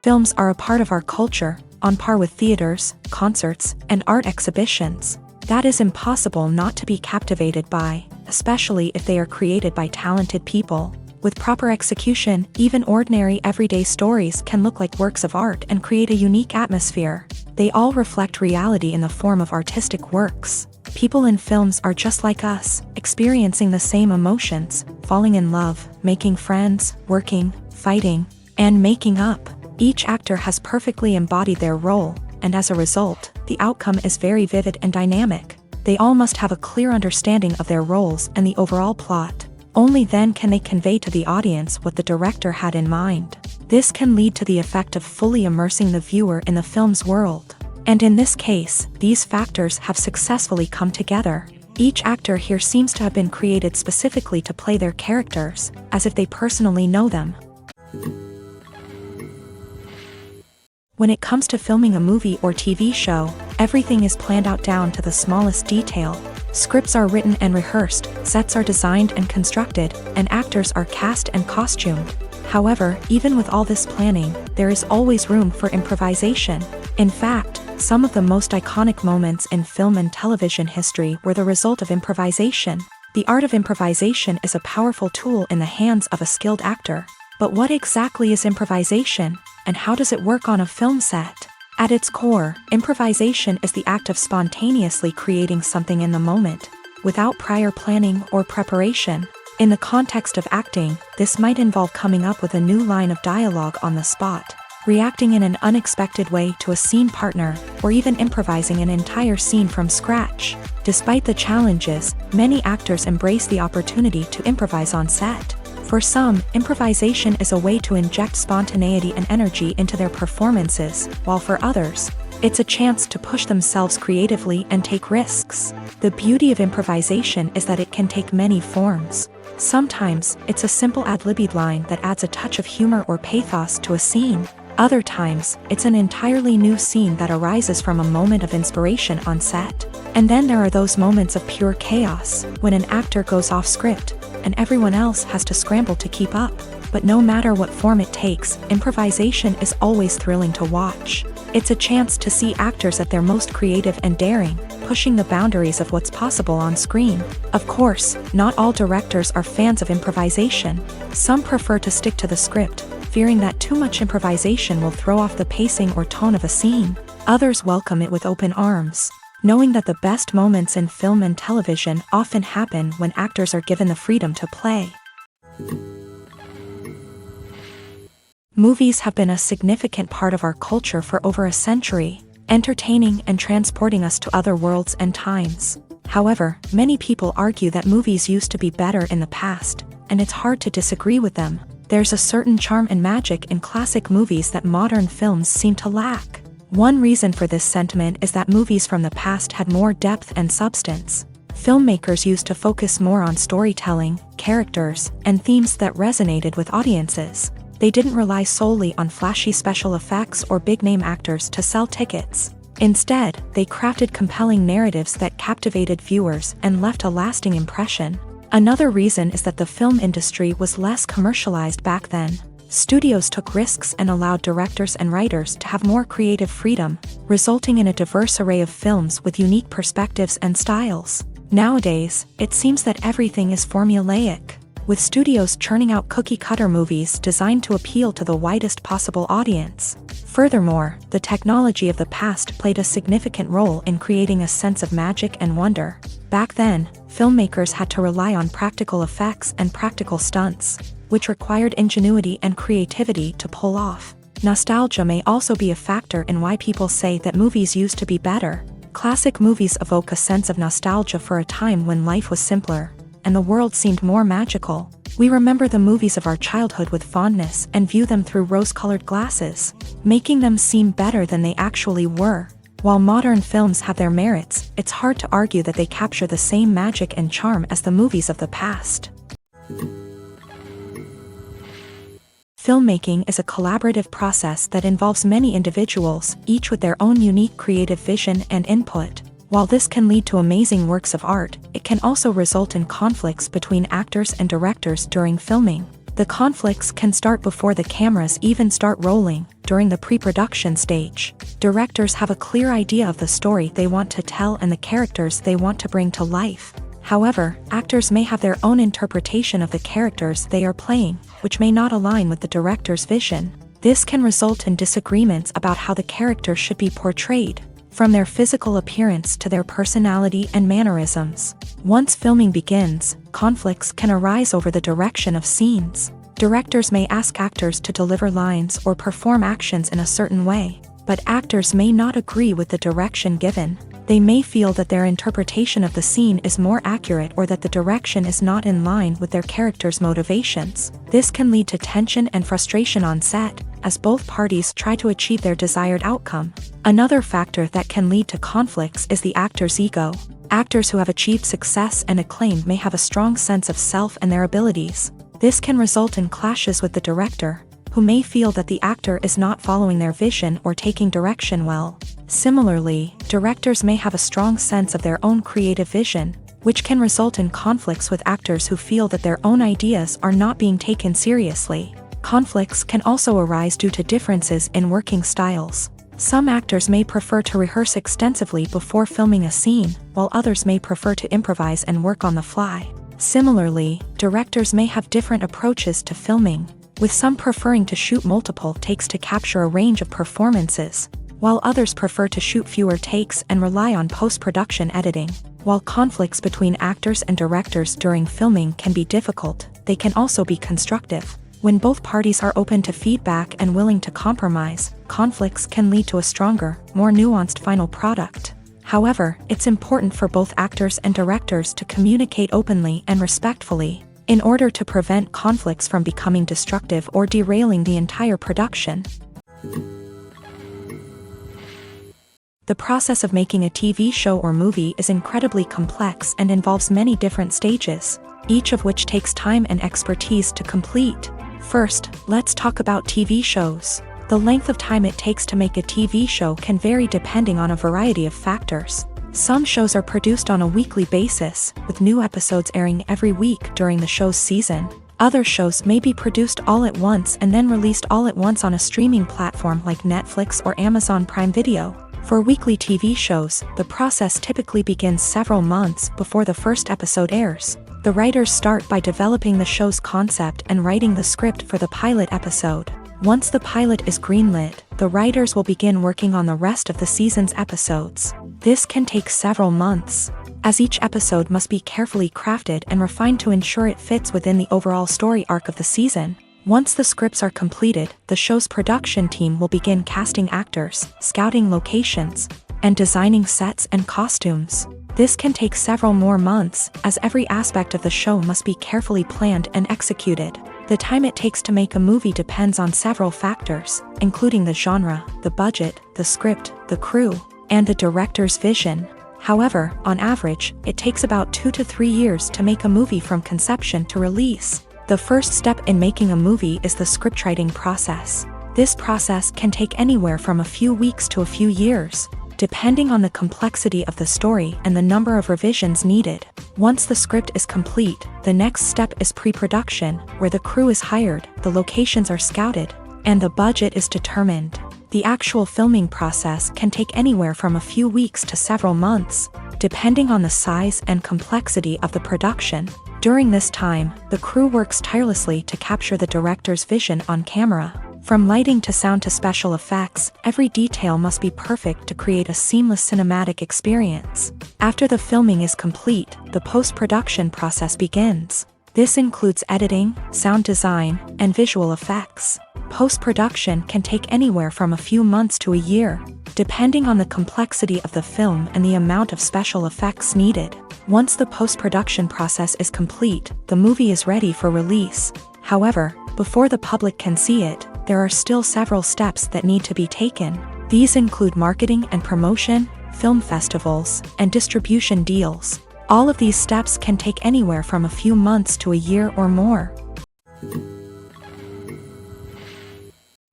Films are a part of our culture, on par with theaters, concerts, and art exhibitions. That is impossible not to be captivated by, especially if they are created by talented people. With proper execution, even ordinary everyday stories can look like works of art and create a unique atmosphere. They all reflect reality in the form of artistic works. People in films are just like us, experiencing the same emotions, falling in love, making friends, working, fighting, and making up. Each actor has perfectly embodied their role, and as a result, the outcome is very vivid and dynamic. They all must have a clear understanding of their roles and the overall plot. Only then can they convey to the audience what the director had in mind. This can lead to the effect of fully immersing the viewer in the film's world. And in this case, these factors have successfully come together. Each actor here seems to have been created specifically to play their characters, as if they personally know them. When it comes to filming a movie or TV show, everything is planned out down to the smallest detail. Scripts are written and rehearsed, sets are designed and constructed, and actors are cast and costumed. However, even with all this planning, there is always room for improvisation. In fact, some of the most iconic moments in film and television history were the result of improvisation. The art of improvisation is a powerful tool in the hands of a skilled actor. But what exactly is improvisation, and how does it work on a film set? At its core, improvisation is the act of spontaneously creating something in the moment, without prior planning or preparation. In the context of acting, this might involve coming up with a new line of dialogue on the spot, reacting in an unexpected way to a scene partner, or even improvising an entire scene from scratch. Despite the challenges, many actors embrace the opportunity to improvise on set. For some, improvisation is a way to inject spontaneity and energy into their performances, while for others, it's a chance to push themselves creatively and take risks. The beauty of improvisation is that it can take many forms. Sometimes, it's a simple ad-libbed line that adds a touch of humor or pathos to a scene. Other times, it's an entirely new scene that arises from a moment of inspiration on set. And then there are those moments of pure chaos, when an actor goes off script, and everyone else has to scramble to keep up. But no matter what form it takes, improvisation is always thrilling to watch. It's a chance to see actors at their most creative and daring, pushing the boundaries of what's possible on screen. Of course, not all directors are fans of improvisation. Some prefer to stick to the script, fearing that too much improvisation will throw off the pacing or tone of a scene. Others welcome it with open arms, knowing that the best moments in film and television often happen when actors are given the freedom to play. Movies have been a significant part of our culture for over a century, entertaining and transporting us to other worlds and times. However, many people argue that movies used to be better in the past, and it's hard to disagree with them. There's a certain charm and magic in classic movies that modern films seem to lack. One reason for this sentiment is that movies from the past had more depth and substance. Filmmakers used to focus more on storytelling, characters, and themes that resonated with audiences. They didn't rely solely on flashy special effects or big-name actors to sell tickets. Instead, they crafted compelling narratives that captivated viewers and left a lasting impression. Another reason is that the film industry was less commercialized back then. Studios took risks and allowed directors and writers to have more creative freedom, resulting in a diverse array of films with unique perspectives and styles. Nowadays, it seems that everything is formulaic, with studios churning out cookie-cutter movies designed to appeal to the widest possible audience. Furthermore, the technology of the past played a significant role in creating a sense of magic and wonder. Back then, filmmakers had to rely on practical effects and practical stunts, which required ingenuity and creativity to pull off. Nostalgia may also be a factor in why people say that movies used to be better. Classic movies evoke a sense of nostalgia for a time when life was simpler, and the world seemed more magical. We remember the movies of our childhood with fondness and view them through rose-colored glasses, making them seem better than they actually were. While modern films have their merits, it's hard to argue that they capture the same magic and charm as the movies of the past. Filmmaking is a collaborative process that involves many individuals, each with their own unique creative vision and input. While this can lead to amazing works of art, it can also result in conflicts between actors and directors during filming. The conflicts can start before the cameras even start rolling, during the pre-production stage. Directors have a clear idea of the story they want to tell and the characters they want to bring to life. However, actors may have their own interpretation of the characters they are playing, which may not align with the director's vision. This can result in disagreements about how the character should be portrayed, from their physical appearance to their personality and mannerisms. Once filming begins, conflicts can arise over the direction of scenes. Directors may ask actors to deliver lines or perform actions in a certain way, but actors may not agree with the direction given. They may feel that their interpretation of the scene is more accurate or that the direction is not in line with their character's motivations. This can lead to tension and frustration on set, as both parties try to achieve their desired outcome. Another factor that can lead to conflicts is the actor's ego. Actors who have achieved success and acclaim may have a strong sense of self and their abilities. This can result in clashes with the director, who may feel that the actor is not following their vision or taking direction well. Similarly, directors may have a strong sense of their own creative vision, which can result in conflicts with actors who feel that their own ideas are not being taken seriously. Conflicts can also arise due to differences in working styles. Some actors may prefer to rehearse extensively before filming a scene, while others may prefer to improvise and work on the fly. Similarly, directors may have different approaches to filming, with some preferring to shoot multiple takes to capture a range of performances, while others prefer to shoot fewer takes and rely on post-production editing. While conflicts between actors and directors during filming can be difficult, they can also be constructive. When both parties are open to feedback and willing to compromise, conflicts can lead to a stronger, more nuanced final product. However, it's important for both actors and directors to communicate openly and respectfully, in order to prevent conflicts from becoming destructive or derailing the entire production. The process of making a TV show or movie is incredibly complex and involves many different stages, each of which takes time and expertise to complete. First, let's talk about TV shows. The length of time it takes to make a TV show can vary depending on a variety of factors. Some shows are produced on a weekly basis, with new episodes airing every week during the show's season. Other shows may be produced all at once and then released all at once on a streaming platform like Netflix or Amazon Prime Video. For weekly TV shows, the process typically begins several months before the first episode airs. The writers start by developing the show's concept and writing the script for the pilot episode. Once the pilot is greenlit, the writers will begin working on the rest of the season's episodes. This can take several months, as each episode must be carefully crafted and refined to ensure it fits within the overall story arc of the season. Once the scripts are completed, the show's production team will begin casting actors, scouting locations, and designing sets and costumes. This can take several more months, as every aspect of the show must be carefully planned and executed. The time it takes to make a movie depends on several factors, including the genre, the budget, the script, the crew, and the director's vision. However, on average, it takes about 2 to 3 years to make a movie from conception to release. The first step in making a movie is the scriptwriting process. This process can take anywhere from a few weeks to a few years, depending on the complexity of the story and the number of revisions needed. Once the script is complete, the next step is pre-production, where the crew is hired, the locations are scouted, and the budget is determined. The actual filming process can take anywhere from a few weeks to several months, depending on the size and complexity of the production. During this time, the crew works tirelessly to capture the director's vision on camera. From lighting to sound to special effects, every detail must be perfect to create a seamless cinematic experience. After the filming is complete, the post-production process begins. This includes editing, sound design, and visual effects. Post-production can take anywhere from a few months to a year, depending on the complexity of the film and the amount of special effects needed. Once the post-production process is complete, the movie is ready for release. However, before the public can see it, there are still several steps that need to be taken. These include marketing and promotion, film festivals, and distribution deals. All of these steps can take anywhere from a few months to a year or more.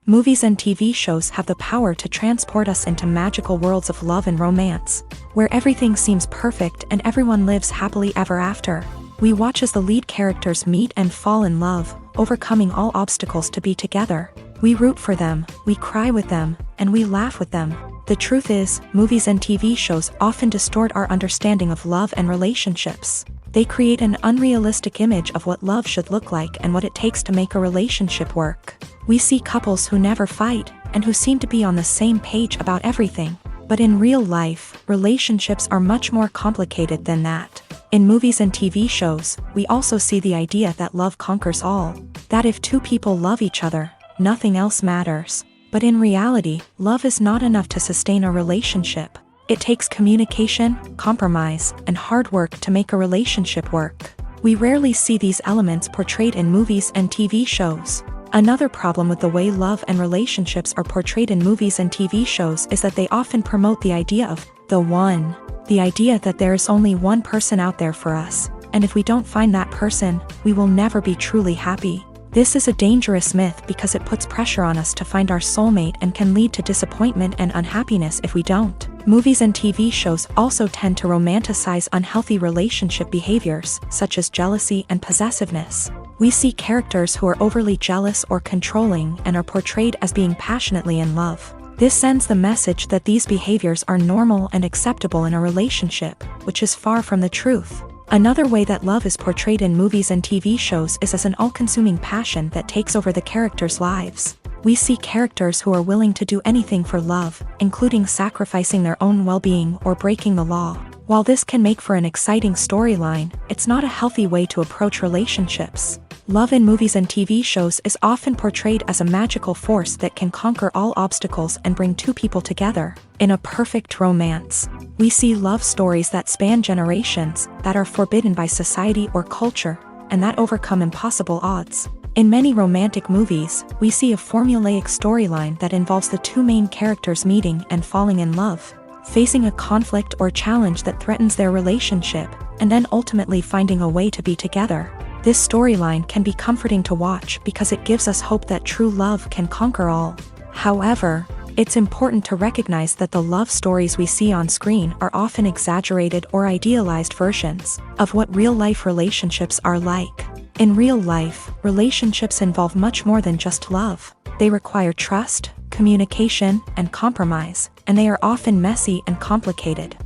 Movies and TV shows have the power to transport us into magical worlds of love and romance, where everything seems perfect and everyone lives happily ever after. We watch as the lead characters meet and fall in love, overcoming all obstacles to be together. We root for them, we cry with them, and we laugh with them. The truth is, movies and TV shows often distort our understanding of love and relationships. They create an unrealistic image of what love should look like and what it takes to make a relationship work. We see couples who never fight, and who seem to be on the same page about everything. But in real life, relationships are much more complicated than that. In movies and TV shows, we also see the idea that love conquers all. That if two people love each other, nothing else matters. But in reality, love is not enough to sustain a relationship. It takes communication, compromise, and hard work to make a relationship work. We rarely see these elements portrayed in movies and TV shows. Another problem with the way love and relationships are portrayed in movies and TV shows is that they often promote the idea of the one. The idea that there is only one person out there for us, and if we don't find that person, we will never be truly happy. This is a dangerous myth because it puts pressure on us to find our soulmate and can lead to disappointment and unhappiness if we don't. Movies and TV shows also tend to romanticize unhealthy relationship behaviors, such as jealousy and possessiveness. We see characters who are overly jealous or controlling and are portrayed as being passionately in love. This sends the message that these behaviors are normal and acceptable in a relationship, which is far from the truth. Another way that love is portrayed in movies and TV shows is as an all-consuming passion that takes over the characters' lives. We see characters who are willing to do anything for love, including sacrificing their own well-being or breaking the law. While this can make for an exciting storyline, it's not a healthy way to approach relationships. Love in movies and TV shows is often portrayed as a magical force that can conquer all obstacles and bring two people together. In a perfect romance, we see love stories that span generations, that are forbidden by society or culture, and that overcome impossible odds. In many romantic movies, we see a formulaic storyline that involves the two main characters meeting and falling in love, facing a conflict or challenge that threatens their relationship, and then ultimately finding a way to be together. This storyline can be comforting to watch because it gives us hope that true love can conquer all. However, it's important to recognize that the love stories we see on screen are often exaggerated or idealized versions of what real-life relationships are like. In real life, relationships involve much more than just love. They require trust, communication, and compromise, and they are often messy and complicated.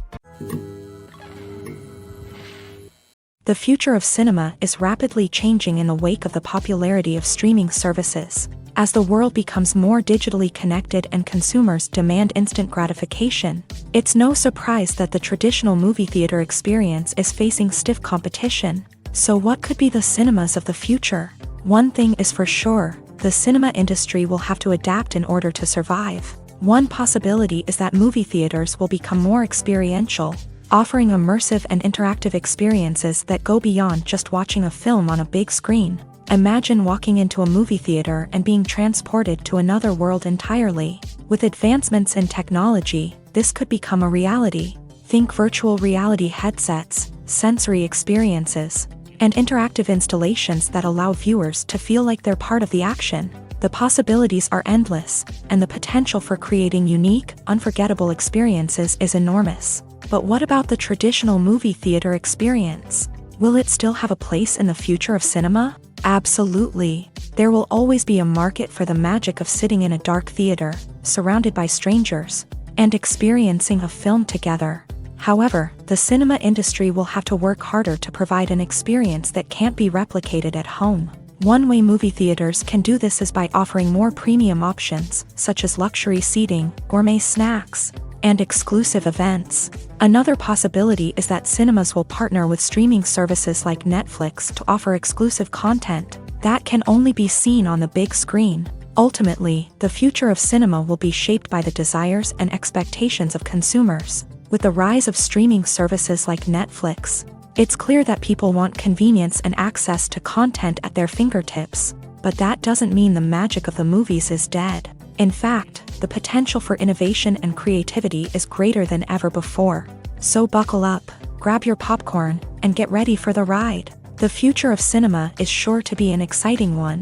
The future of cinema is rapidly changing in the wake of the popularity of streaming services. As the world becomes more digitally connected and consumers demand instant gratification, it's no surprise that the traditional movie theater experience is facing stiff competition. So what could be the cinemas of the future? One thing is for sure, the cinema industry will have to adapt in order to survive. One possibility is that movie theaters will become more experiential, offering immersive and interactive experiences that go beyond just watching a film on a big screen. Imagine walking into a movie theater and being transported to another world entirely. With advancements in technology, this could become a reality. Think virtual reality headsets, sensory experiences, and interactive installations that allow viewers to feel like they're part of the action. The possibilities are endless, and the potential for creating unique, unforgettable experiences is enormous. But what about the traditional movie theater experience? Will it still have a place in the future of cinema? Absolutely. There will always be a market for the magic of sitting in a dark theater, surrounded by strangers, and experiencing a film together. However, the cinema industry will have to work harder to provide an experience that can't be replicated at home. One way movie theaters can do this is by offering more premium options, such as luxury seating, gourmet snacks, and exclusive events. Another possibility is that cinemas will partner with streaming services like Netflix to offer exclusive content that can only be seen on the big screen. Ultimately, the future of cinema will be shaped by the desires and expectations of consumers. With the rise of streaming services like Netflix, it's clear that people want convenience and access to content at their fingertips. But that doesn't mean the magic of the movies is dead. In fact, the potential for innovation and creativity is greater than ever before. So buckle up, grab your popcorn, and get ready for the ride. The future of cinema is sure to be an exciting one.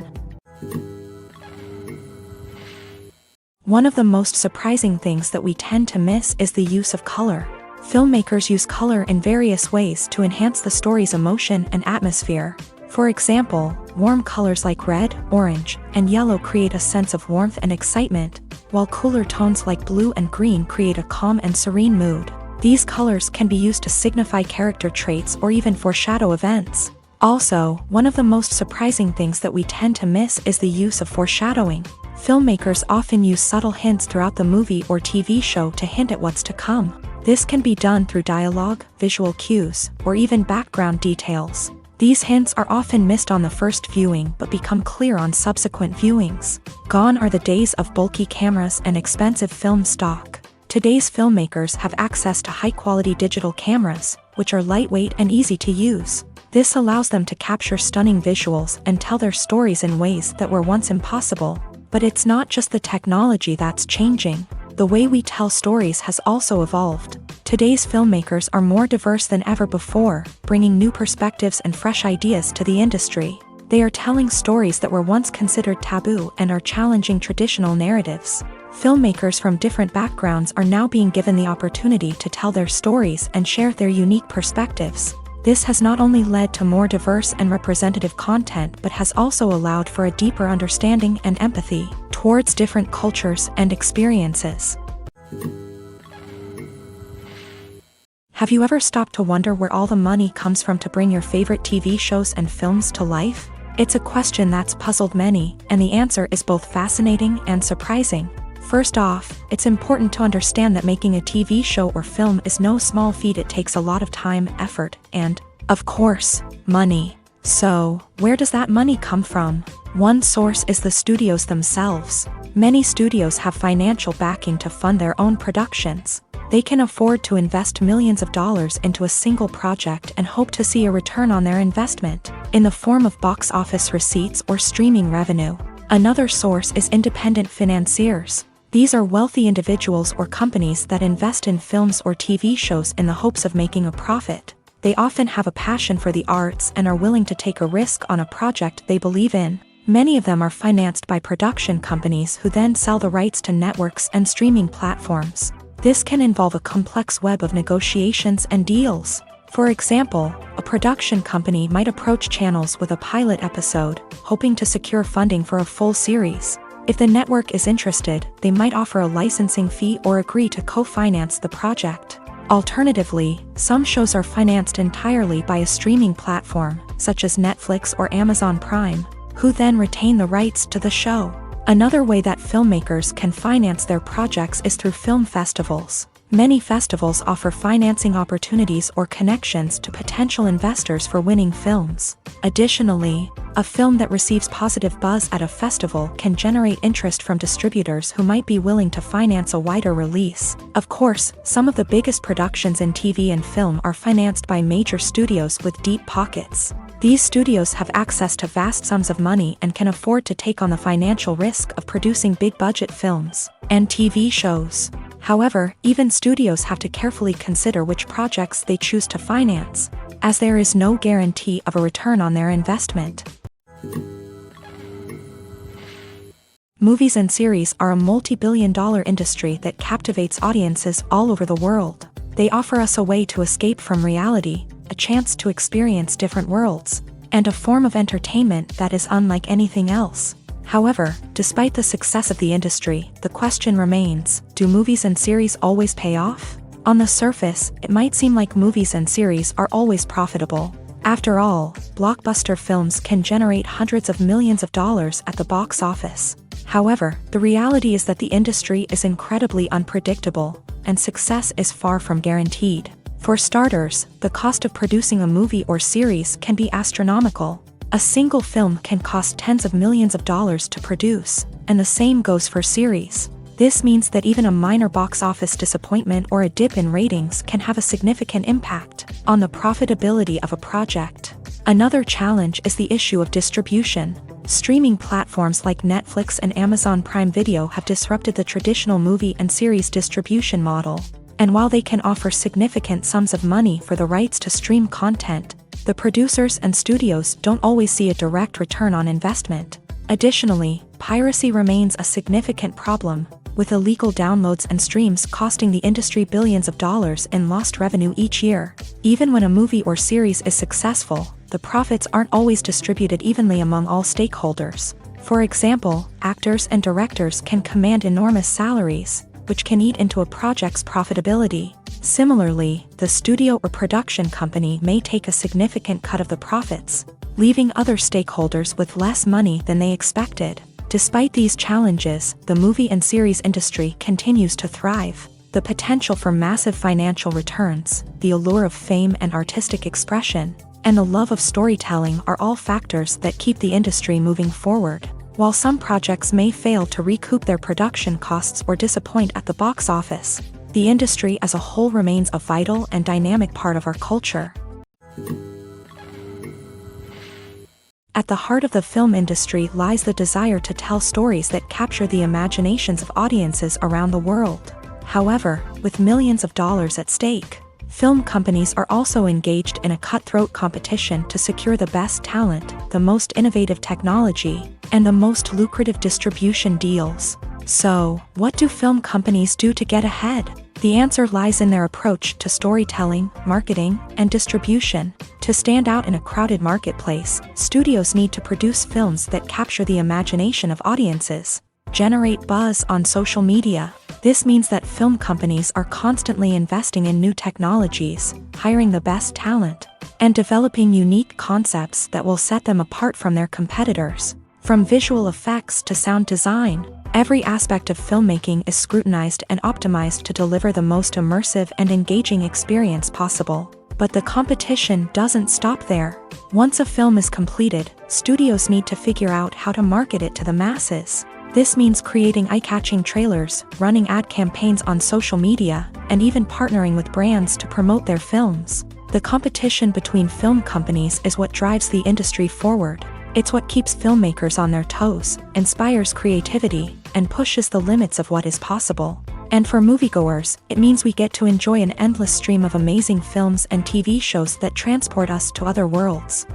One of the most surprising things that we tend to miss is the use of color. Filmmakers use color in various ways to enhance the story's emotion and atmosphere. For example, warm colors like red, orange, and yellow create a sense of warmth and excitement, while cooler tones like blue and green create a calm and serene mood. These colors can be used to signify character traits or even foreshadow events. Also, one of the most surprising things that we tend to miss is the use of foreshadowing. Filmmakers often use subtle hints throughout the movie or TV show to hint at what's to come. This can be done through dialogue, visual cues, or even background details. These hints are often missed on the first viewing but become clear on subsequent viewings. Gone are the days of bulky cameras and expensive film stock. Today's filmmakers have access to high-quality digital cameras, which are lightweight and easy to use. This allows them to capture stunning visuals and tell their stories in ways that were once impossible. But it's not just the technology that's changing. The way we tell stories has also evolved. Today's filmmakers are more diverse than ever before, bringing new perspectives and fresh ideas to the industry. They are telling stories that were once considered taboo and are challenging traditional narratives. Filmmakers from different backgrounds are now being given the opportunity to tell their stories and share their unique perspectives. This has not only led to more diverse and representative content but has also allowed for a deeper understanding and empathy towards different cultures and experiences. Have you ever stopped to wonder where all the money comes from to bring your favorite TV shows and films to life? It's a question that's puzzled many, and the answer is both fascinating and surprising. First off, it's important to understand that making a TV show or film is no small feat. It takes a lot of time, effort, and, of course, money. So, where does that money come from? One source is the studios themselves. Many studios have financial backing to fund their own productions. They can afford to invest millions of dollars into a single project and hope to see a return on their investment, in the form of box office receipts or streaming revenue. Another source is independent financiers. These are wealthy individuals or companies that invest in films or TV shows in the hopes of making a profit. They often have a passion for the arts and are willing to take a risk on a project they believe in. Many of them are financed by production companies who then sell the rights to networks and streaming platforms. This can involve a complex web of negotiations and deals. For example, a production company might approach channels with a pilot episode, hoping to secure funding for a full series. If the network is interested, they might offer a licensing fee or agree to co-finance the project. Alternatively, some shows are financed entirely by a streaming platform, such as Netflix or Amazon Prime, who then retain the rights to the show. Another way that filmmakers can finance their projects is through film festivals. Many festivals offer financing opportunities or connections to potential investors for winning films. Additionally, a film that receives positive buzz at a festival can generate interest from distributors who might be willing to finance a wider release. Of course, some of the biggest productions in TV and film are financed by major studios with deep pockets. These studios have access to vast sums of money and can afford to take on the financial risk of producing big-budget films and TV shows. However, even studios have to carefully consider which projects they choose to finance, as there is no guarantee of a return on their investment. Movies and series are a multi-billion-dollar industry that captivates audiences all over the world. They offer us a way to escape from reality, a chance to experience different worlds, and a form of entertainment that is unlike anything else. However, despite the success of the industry, the question remains, do movies and series always pay off? On the surface, it might seem like movies and series are always profitable. After all, blockbuster films can generate hundreds of millions of dollars at the box office. However, the reality is that the industry is incredibly unpredictable, and success is far from guaranteed. For starters, the cost of producing a movie or series can be astronomical. A single film can cost tens of millions of dollars to produce, and the same goes for series. This means that even a minor box office disappointment or a dip in ratings can have a significant impact on the profitability of a project. Another challenge is the issue of distribution. Streaming platforms like Netflix and Amazon Prime Video have disrupted the traditional movie and series distribution model. And while they can offer significant sums of money for the rights to stream content, the producers and studios don't always see a direct return on investment. Additionally, piracy remains a significant problem, with illegal downloads and streams costing the industry billions of dollars in lost revenue each year. Even when a movie or series is successful, the profits aren't always distributed evenly among all stakeholders. For example, actors and directors can command enormous salaries, which can eat into a project's profitability. Similarly, the studio or production company may take a significant cut of the profits, leaving other stakeholders with less money than they expected. Despite these challenges, the movie and series industry continues to thrive. The potential for massive financial returns, the allure of fame and artistic expression, and the love of storytelling are all factors that keep the industry moving forward. While some projects may fail to recoup their production costs or disappoint at the box office, the industry as a whole remains a vital and dynamic part of our culture. At the heart of the film industry lies the desire to tell stories that capture the imaginations of audiences around the world. However, with millions of dollars at stake, film companies are also engaged in a cutthroat competition to secure the best talent, the most innovative technology, and the most lucrative distribution deals. So, what do film companies do to get ahead? The answer lies in their approach to storytelling, marketing, and distribution. To stand out in a crowded marketplace, studios need to produce films that capture the imagination of audiences, generate buzz on social media. This means that film companies are constantly investing in new technologies, hiring the best talent, and developing unique concepts that will set them apart from their competitors. From visual effects to sound design, every aspect of filmmaking is scrutinized and optimized to deliver the most immersive and engaging experience possible. But the competition doesn't stop there. Once a film is completed, studios need to figure out how to market it to the masses. This means creating eye-catching trailers, running ad campaigns on social media, and even partnering with brands to promote their films. The competition between film companies is what drives the industry forward. It's what keeps filmmakers on their toes, inspires creativity, and pushes the limits of what is possible. And for moviegoers, it means we get to enjoy an endless stream of amazing films and TV shows that transport us to other worlds.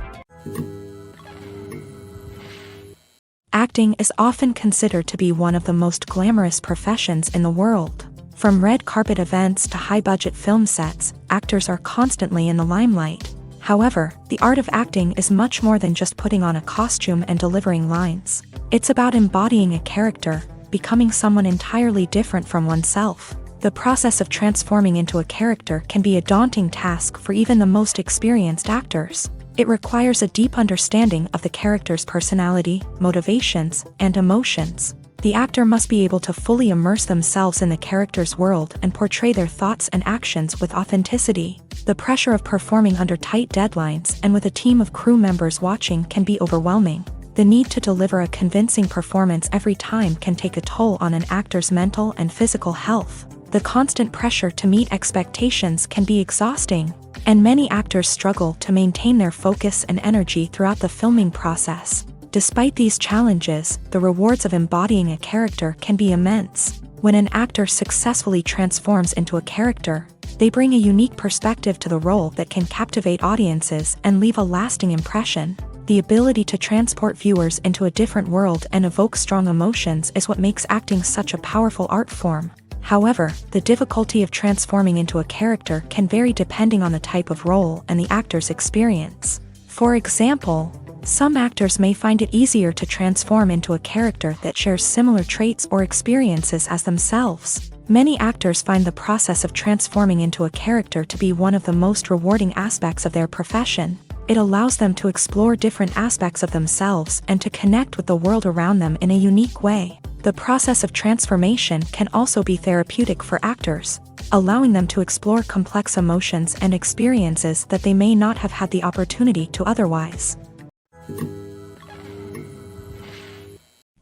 Acting is often considered to be one of the most glamorous professions in the world. From red carpet events to high-budget film sets, actors are constantly in the limelight. However, the art of acting is much more than just putting on a costume and delivering lines. It's about embodying a character, becoming someone entirely different from oneself. The process of transforming into a character can be a daunting task for even the most experienced actors. It requires a deep understanding of the character's personality, motivations, and emotions. The actor must be able to fully immerse themselves in the character's world and portray their thoughts and actions with authenticity. The pressure of performing under tight deadlines and with a team of crew members watching can be overwhelming. The need to deliver a convincing performance every time can take a toll on an actor's mental and physical health. The constant pressure to meet expectations can be exhausting, and many actors struggle to maintain their focus and energy throughout the filming process. Despite these challenges, the rewards of embodying a character can be immense. When an actor successfully transforms into a character, they bring a unique perspective to the role that can captivate audiences and leave a lasting impression. The ability to transport viewers into a different world and evoke strong emotions is what makes acting such a powerful art form. However, the difficulty of transforming into a character can vary depending on the type of role and the actor's experience. For example, some actors may find it easier to transform into a character that shares similar traits or experiences as themselves. Many actors find the process of transforming into a character to be one of the most rewarding aspects of their profession. It allows them to explore different aspects of themselves and to connect with the world around them in a unique way. The process of transformation can also be therapeutic for actors, allowing them to explore complex emotions and experiences that they may not have had the opportunity to otherwise.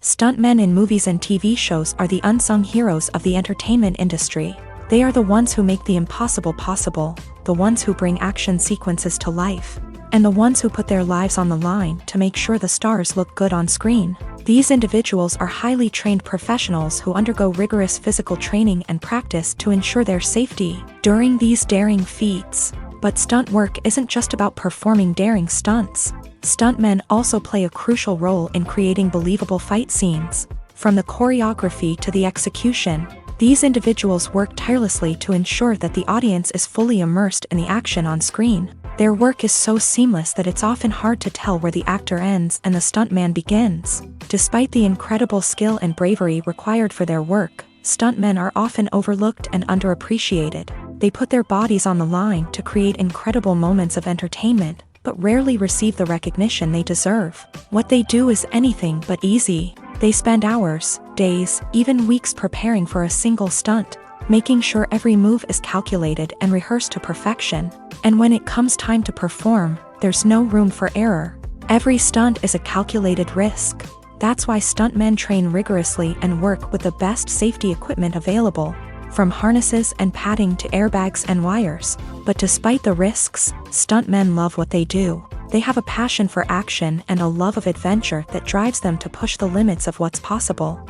Stuntmen in movies and TV shows are the unsung heroes of the entertainment industry. They are the ones who make the impossible possible, the ones who bring action sequences to life, and the ones who put their lives on the line to make sure the stars look good on screen. These individuals are highly trained professionals who undergo rigorous physical training and practice to ensure their safety during these daring feats. But stunt work isn't just about performing daring stunts. Stuntmen also play a crucial role in creating believable fight scenes. From the choreography to the execution, these individuals work tirelessly to ensure that the audience is fully immersed in the action on screen. Their work is so seamless that it's often hard to tell where the actor ends and the stuntman begins. Despite the incredible skill and bravery required for their work, stuntmen are often overlooked and underappreciated. They put their bodies on the line to create incredible moments of entertainment, but rarely receive the recognition they deserve. What they do is anything but easy. They spend hours, days, even weeks preparing for a single stunt, making sure every move is calculated and rehearsed to perfection. And when it comes time to perform, there's no room for error. Every stunt is a calculated risk. That's why stuntmen train rigorously and work with the best safety equipment available, from harnesses and padding to airbags and wires. But despite the risks, stuntmen love what they do. They have a passion for action and a love of adventure that drives them to push the limits of what's possible.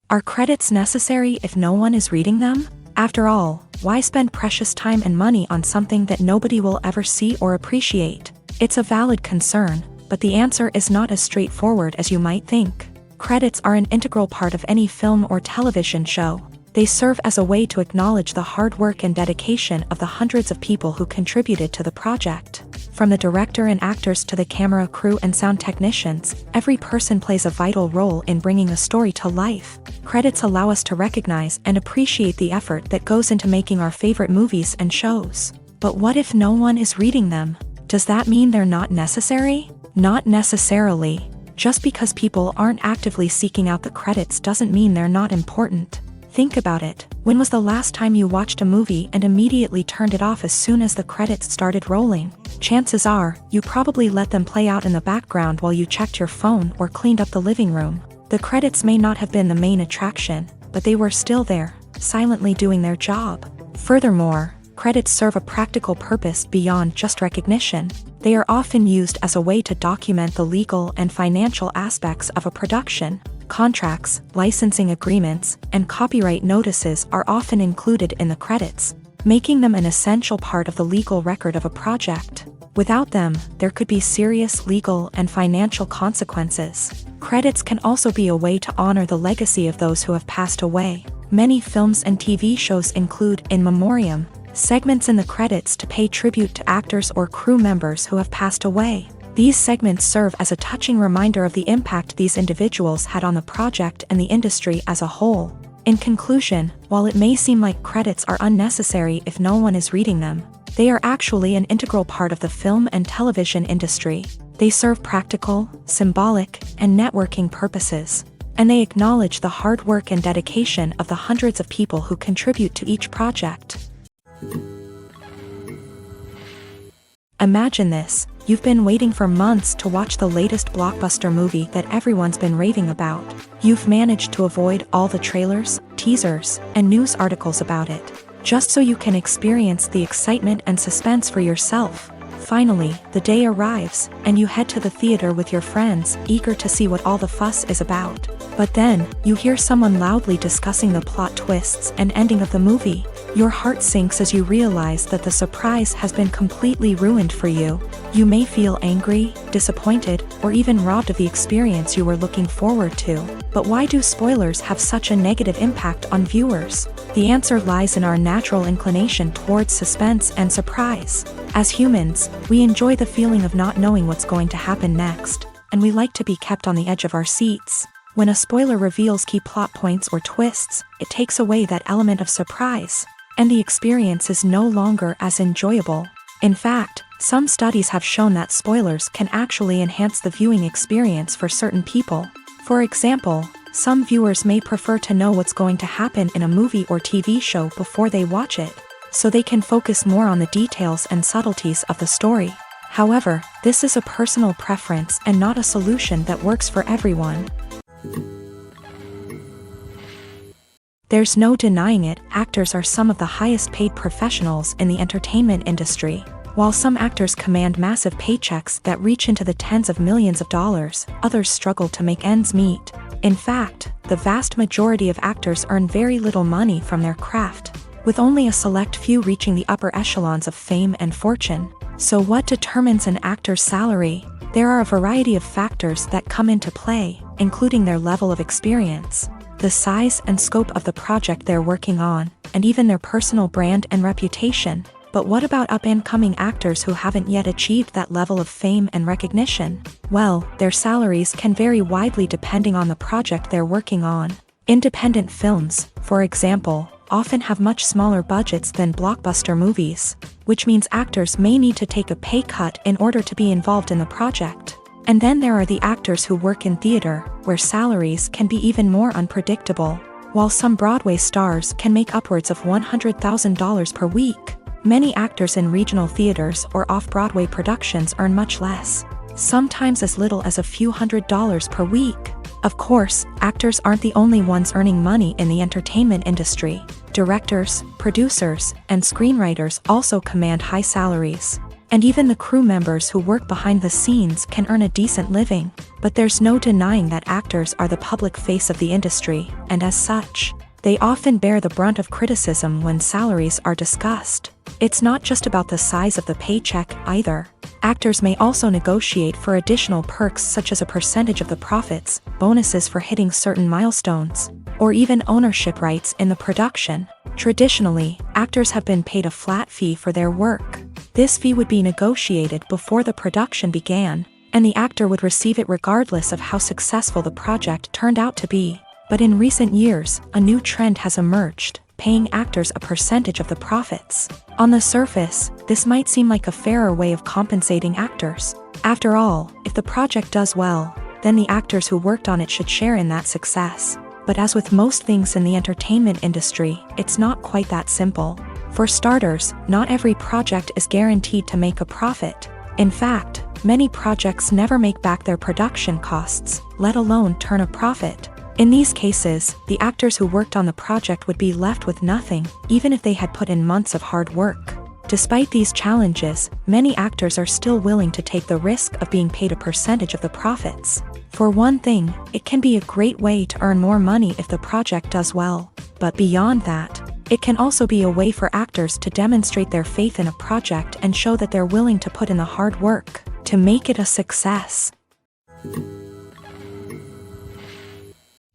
Are credits necessary if no one is reading them? After all, why spend precious time and money on something that nobody will ever see or appreciate? It's a valid concern, but the answer is not as straightforward as you might think. Credits are an integral part of any film or television show. They serve as a way to acknowledge the hard work and dedication of the hundreds of people who contributed to the project. From the director and actors to the camera crew and sound technicians, every person plays a vital role in bringing a story to life. Credits allow us to recognize and appreciate the effort that goes into making our favorite movies and shows. But what if no one is reading them? Does that mean they're not necessary? Not necessarily. Just because people aren't actively seeking out the credits doesn't mean they're not important. Think about it. When was the last time you watched a movie and immediately turned it off as soon as the credits started rolling? Chances are, you probably let them play out in the background while you checked your phone or cleaned up the living room. The credits may not have been the main attraction, but they were still there, silently doing their job. Furthermore, credits serve a practical purpose beyond just recognition. They are often used as a way to document the legal and financial aspects of a production. Contracts, licensing agreements, and copyright notices are often included in the credits, making them an essential part of the legal record of a project. Without them, there could be serious legal and financial consequences. Credits can also be a way to honor the legacy of those who have passed away. Many films and TV shows include in memoriam segments in the credits to pay tribute to actors or crew members who have passed away. These segments serve as a touching reminder of the impact these individuals had on the project and the industry as a whole. In conclusion, while it may seem like credits are unnecessary if no one is reading them, they are actually an integral part of the film and television industry. They serve practical, symbolic, and networking purposes, and they acknowledge the hard work and dedication of the hundreds of people who contribute to each project. Imagine this. You've been waiting for months to watch the latest blockbuster movie that everyone's been raving about. You've managed to avoid all the trailers, teasers, and news articles about it, just so you can experience the excitement and suspense for yourself. Finally, the day arrives, and you head to the theater with your friends, eager to see what all the fuss is about. But then, you hear someone loudly discussing the plot twists and ending of the movie. Your heart sinks as you realize that the surprise has been completely ruined for you. You may feel angry, disappointed, or even robbed of the experience you were looking forward to. But why do spoilers have such a negative impact on viewers? The answer lies in our natural inclination towards suspense and surprise. As humans, we enjoy the feeling of not knowing what's going to happen next, and we like to be kept on the edge of our seats. When a spoiler reveals key plot points or twists, it takes away that element of surprise, and the experience is no longer as enjoyable. In fact, some studies have shown that spoilers can actually enhance the viewing experience for certain people. For example, some viewers may prefer to know what's going to happen in a movie or TV show before they watch it, so they can focus more on the details and subtleties of the story. However, this is a personal preference and not a solution that works for everyone. There's no denying it, actors are some of the highest paid professionals in the entertainment industry. While some actors command massive paychecks that reach into the tens of millions of dollars, others struggle to make ends meet. In fact, the vast majority of actors earn very little money from their craft, with only a select few reaching the upper echelons of fame and fortune. So what determines an actor's salary? There are a variety of factors that come into play, including their level of experience. the size and scope of the project they're working on, and even their personal brand and reputation. But what about up-and-coming actors who haven't yet achieved that level of fame and recognition? Well, their salaries can vary widely depending on the project they're working on. Independent films, for example, often have much smaller budgets than blockbuster movies, which means actors may need to take a pay cut in order to be involved in the project. And then there are the actors who work in theater, where salaries can be even more unpredictable. While some Broadway stars can make upwards of $100,000 per week, many actors in regional theaters or off-Broadway productions earn much less, sometimes as little as a few $100s per week. Of course, actors aren't the only ones earning money in the entertainment industry. Directors, producers, and screenwriters also command high salaries. And even the crew members who work behind the scenes can earn a decent living. But there's no denying that actors are the public face of the industry, and as such, they often bear the brunt of criticism when salaries are discussed. It's not just about the size of the paycheck, either. Actors may also negotiate for additional perks such as a percentage of the profits, bonuses for hitting certain milestones, or even ownership rights in the production. Traditionally, actors have been paid a flat fee for their work. This fee would be negotiated before the production began, and the actor would receive it regardless of how successful the project turned out to be. But in recent years, a new trend has emerged, paying actors a percentage of the profits. On the surface, this might seem like a fairer way of compensating actors. After all, if the project does well, then the actors who worked on it should share in that success. But as with most things in the entertainment industry, it's not quite that simple. For starters, not every project is guaranteed to make a profit. In fact, many projects never make back their production costs, let alone turn a profit. In these cases, the actors who worked on the project would be left with nothing, even if they had put in months of hard work. Despite these challenges, many actors are still willing to take the risk of being paid a percentage of the profits. For one thing, it can be a great way to earn more money if the project does well. But beyond that, it can also be a way for actors to demonstrate their faith in a project and show that they're willing to put in the hard work to make it a success.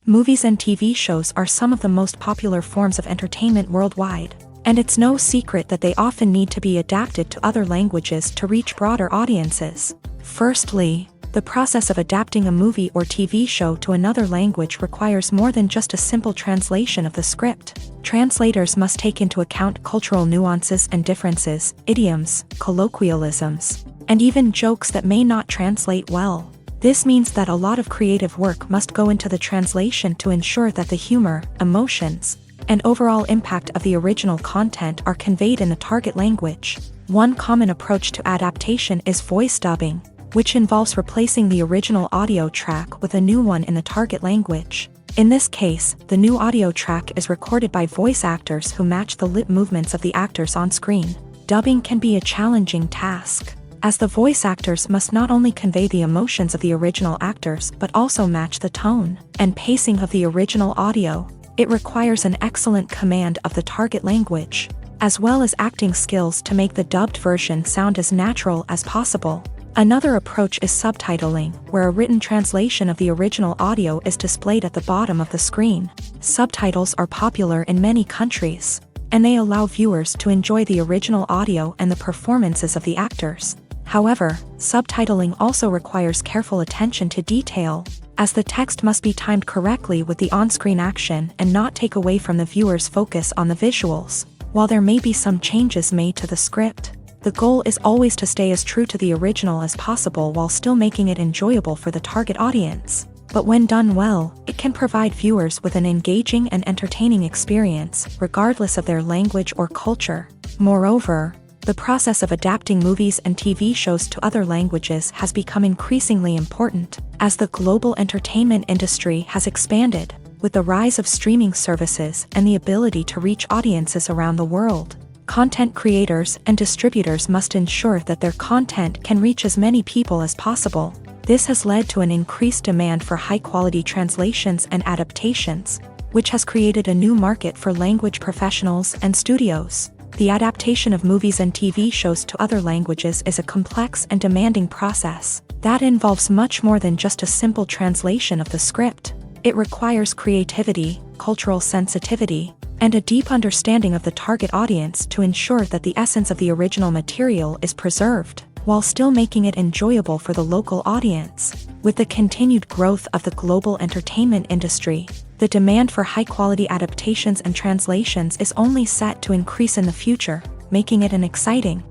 Movies and TV shows are some of the most popular forms of entertainment worldwide, and it's no secret that they often need to be adapted to other languages to reach broader audiences. Firstly, the process of adapting a movie or TV show to another language requires more than just a simple translation of the script. Translators must take into account cultural nuances and differences, idioms, colloquialisms, and even jokes that may not translate well. This means that a lot of creative work must go into the translation to ensure that the humor, emotions, and overall impact of the original content are conveyed in the target language. One common approach to adaptation is voice dubbing, which involves replacing the original audio track with a new one in the target language. In this case, the new audio track is recorded by voice actors who match the lip movements of the actors on screen. Dubbing can be a challenging task, as the voice actors must not only convey the emotions of the original actors but also match the tone and pacing of the original audio. It requires an excellent command of the target language, as well as acting skills to make the dubbed version sound as natural as possible. Another approach is subtitling, where a written translation of the original audio is displayed at the bottom of the screen. Subtitles are popular in many countries, and they allow viewers to enjoy the original audio and the performances of the actors. However, subtitling also requires careful attention to detail, as the text must be timed correctly with the on-screen action and not take away from the viewer's focus on the visuals. While there may be some changes made to the script, the goal is always to stay as true to the original as possible while still making it enjoyable for the target audience. But when done well, it can provide viewers with an engaging and entertaining experience, regardless of their language or culture. Moreover, the process of adapting movies and TV shows to other languages has become increasingly important, as the global entertainment industry has expanded, with the rise of streaming services and the ability to reach audiences around the world. Content creators and distributors must ensure that their content can reach as many people as possible. This has led to an increased demand for high-quality translations and adaptations, which has created a new market for language professionals and studios. The adaptation of movies and TV shows to other languages is a complex and demanding process that involves much more than just a simple translation of the script. It requires creativity, cultural sensitivity, and a deep understanding of the target audience to ensure that the essence of the original material is preserved, while still making it enjoyable for the local audience. With the continued growth of the global entertainment industry, the demand for high-quality adaptations and translations is only set to increase in the future, making it an exciting.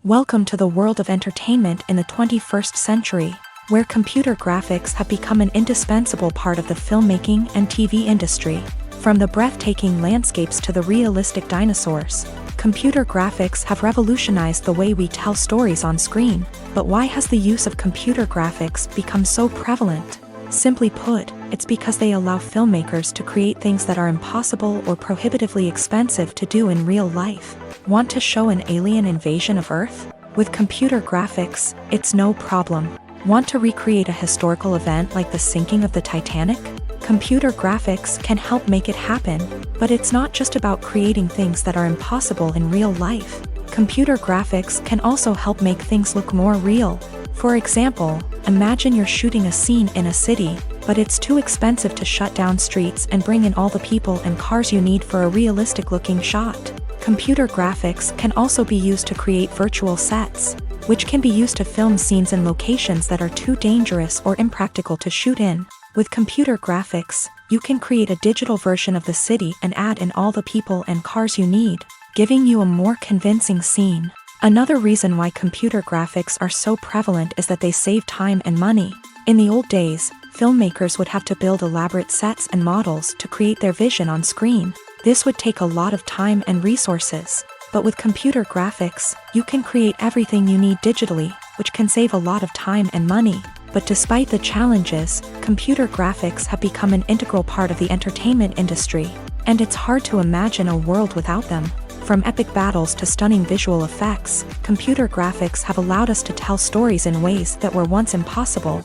Welcome to the world of entertainment in the 21st century, where computer graphics have become an indispensable part of the filmmaking and TV industry. From the breathtaking landscapes to the realistic dinosaurs, computer graphics have revolutionized the way we tell stories on screen. But why has the use of computer graphics become so prevalent? Simply put, it's because they allow filmmakers to create things that are impossible or prohibitively expensive to do in real life. Want to show an alien invasion of Earth? With computer graphics, it's no problem. Want to recreate a historical event like the sinking of the Titanic? Computer graphics can help make it happen, but it's not just about creating things that are impossible in real life. Computer graphics can also help make things look more real. For example, imagine you're shooting a scene in a city, but it's too expensive to shut down streets and bring in all the people and cars you need for a realistic-looking shot. Computer graphics can also be used to create virtual sets, which can be used to film scenes in locations that are too dangerous or impractical to shoot in. With computer graphics, you can create a digital version of the city and add in all the people and cars you need, giving you a more convincing scene. Another reason why computer graphics are so prevalent is that they save time and money. In the old days, filmmakers would have to build elaborate sets and models to create their vision on screen. This would take a lot of time and resources. But with computer graphics, you can create everything you need digitally, which can save a lot of time and money. But despite the challenges, computer graphics have become an integral part of the entertainment industry, and it's hard to imagine a world without them. From epic battles to stunning visual effects, computer graphics have allowed us to tell stories in ways that were once impossible.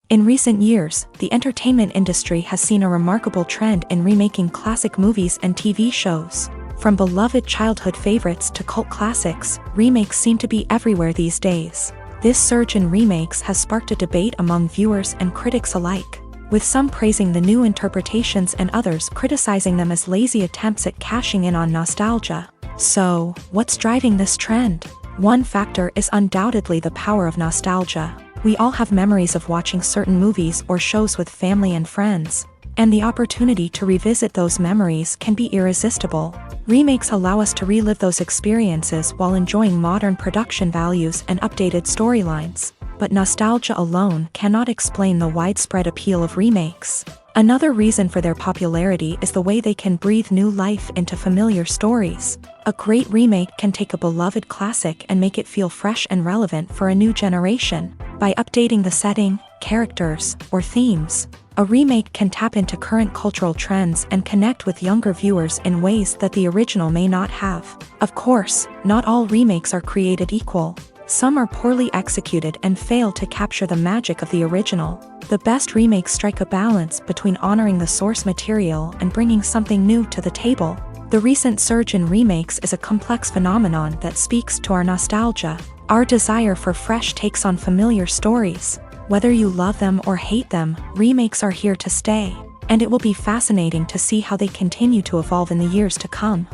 In recent years, the entertainment industry has seen a remarkable trend in remaking classic movies and TV shows. From beloved childhood favorites to cult classics, remakes seem to be everywhere these days. This surge in remakes has sparked a debate among viewers and critics alike, with some praising the new interpretations and others criticizing them as lazy attempts at cashing in on nostalgia. So, what's driving this trend? One factor is undoubtedly the power of nostalgia. We all have memories of watching certain movies or shows with family and friends, and the opportunity to revisit those memories can be irresistible. Remakes allow us to relive those experiences while enjoying modern production values and updated storylines. But nostalgia alone cannot explain the widespread appeal of remakes. Another reason for their popularity is the way they can breathe new life into familiar stories. A great remake can take a beloved classic and make it feel fresh and relevant for a new generation. By updating the setting, characters, or themes, a remake can tap into current cultural trends and connect with younger viewers in ways that the original may not have. Of course, not all remakes are created equal. Some are poorly executed and fail to capture the magic of the original. The best remakes strike a balance between honoring the source material and bringing something new to the table. The recent surge in remakes is a complex phenomenon that speaks to our nostalgia, our desire for fresh takes on familiar stories. Whether you love them or hate them, remakes are here to stay, and it will be fascinating to see how they continue to evolve in the years to come.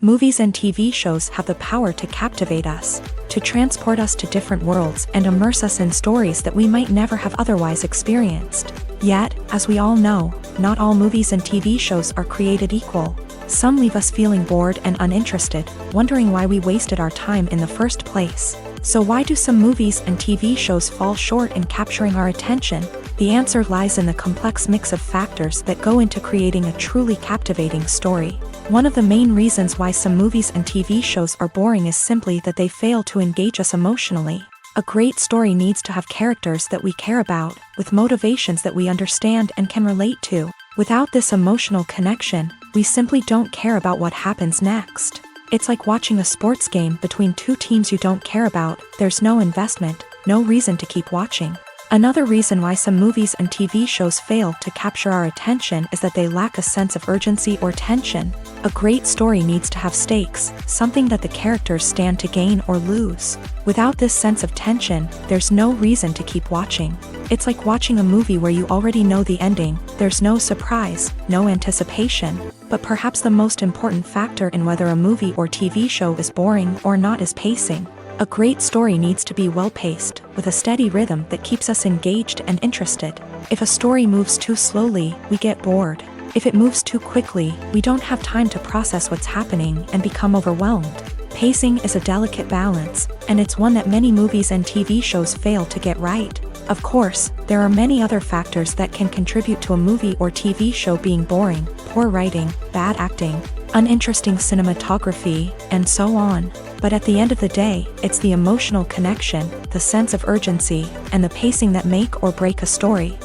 Movies and TV shows have the power to captivate us, to transport us to different worlds and immerse us in stories that we might never have otherwise experienced. Yet, as we all know, not all movies and TV shows are created equal. Some leave us feeling bored and uninterested, wondering why we wasted our time in the first place. So why do some movies and TV shows fall short in capturing our attention? The answer lies in the complex mix of factors that go into creating a truly captivating story. One of the main reasons why some movies and TV shows are boring is simply that they fail to engage us emotionally. A great story needs to have characters that we care about, with motivations that we understand and can relate to. Without this emotional connection, we simply don't care about what happens next. It's like watching a sports game between two teams you don't care about. There's no investment, no reason to keep watching. Another reason why some movies and TV shows fail to capture our attention is that they lack a sense of urgency or tension. A great story needs to have stakes, something that the characters stand to gain or lose. Without this sense of tension, there's no reason to keep watching. It's like watching a movie where you already know the ending, there's no surprise, no anticipation. But perhaps the most important factor in whether a movie or TV show is boring or not is pacing. A great story needs to be well-paced, with a steady rhythm that keeps us engaged and interested. If a story moves too slowly, we get bored. If it moves too quickly, we don't have time to process what's happening and become overwhelmed. Pacing is a delicate balance, and it's one that many movies and TV shows fail to get right. Of course, there are many other factors that can contribute to a movie or TV show being boring: poor writing, bad acting, uninteresting cinematography, and so on. But at the end of the day, it's the emotional connection, the sense of urgency, and the pacing that make or break a story.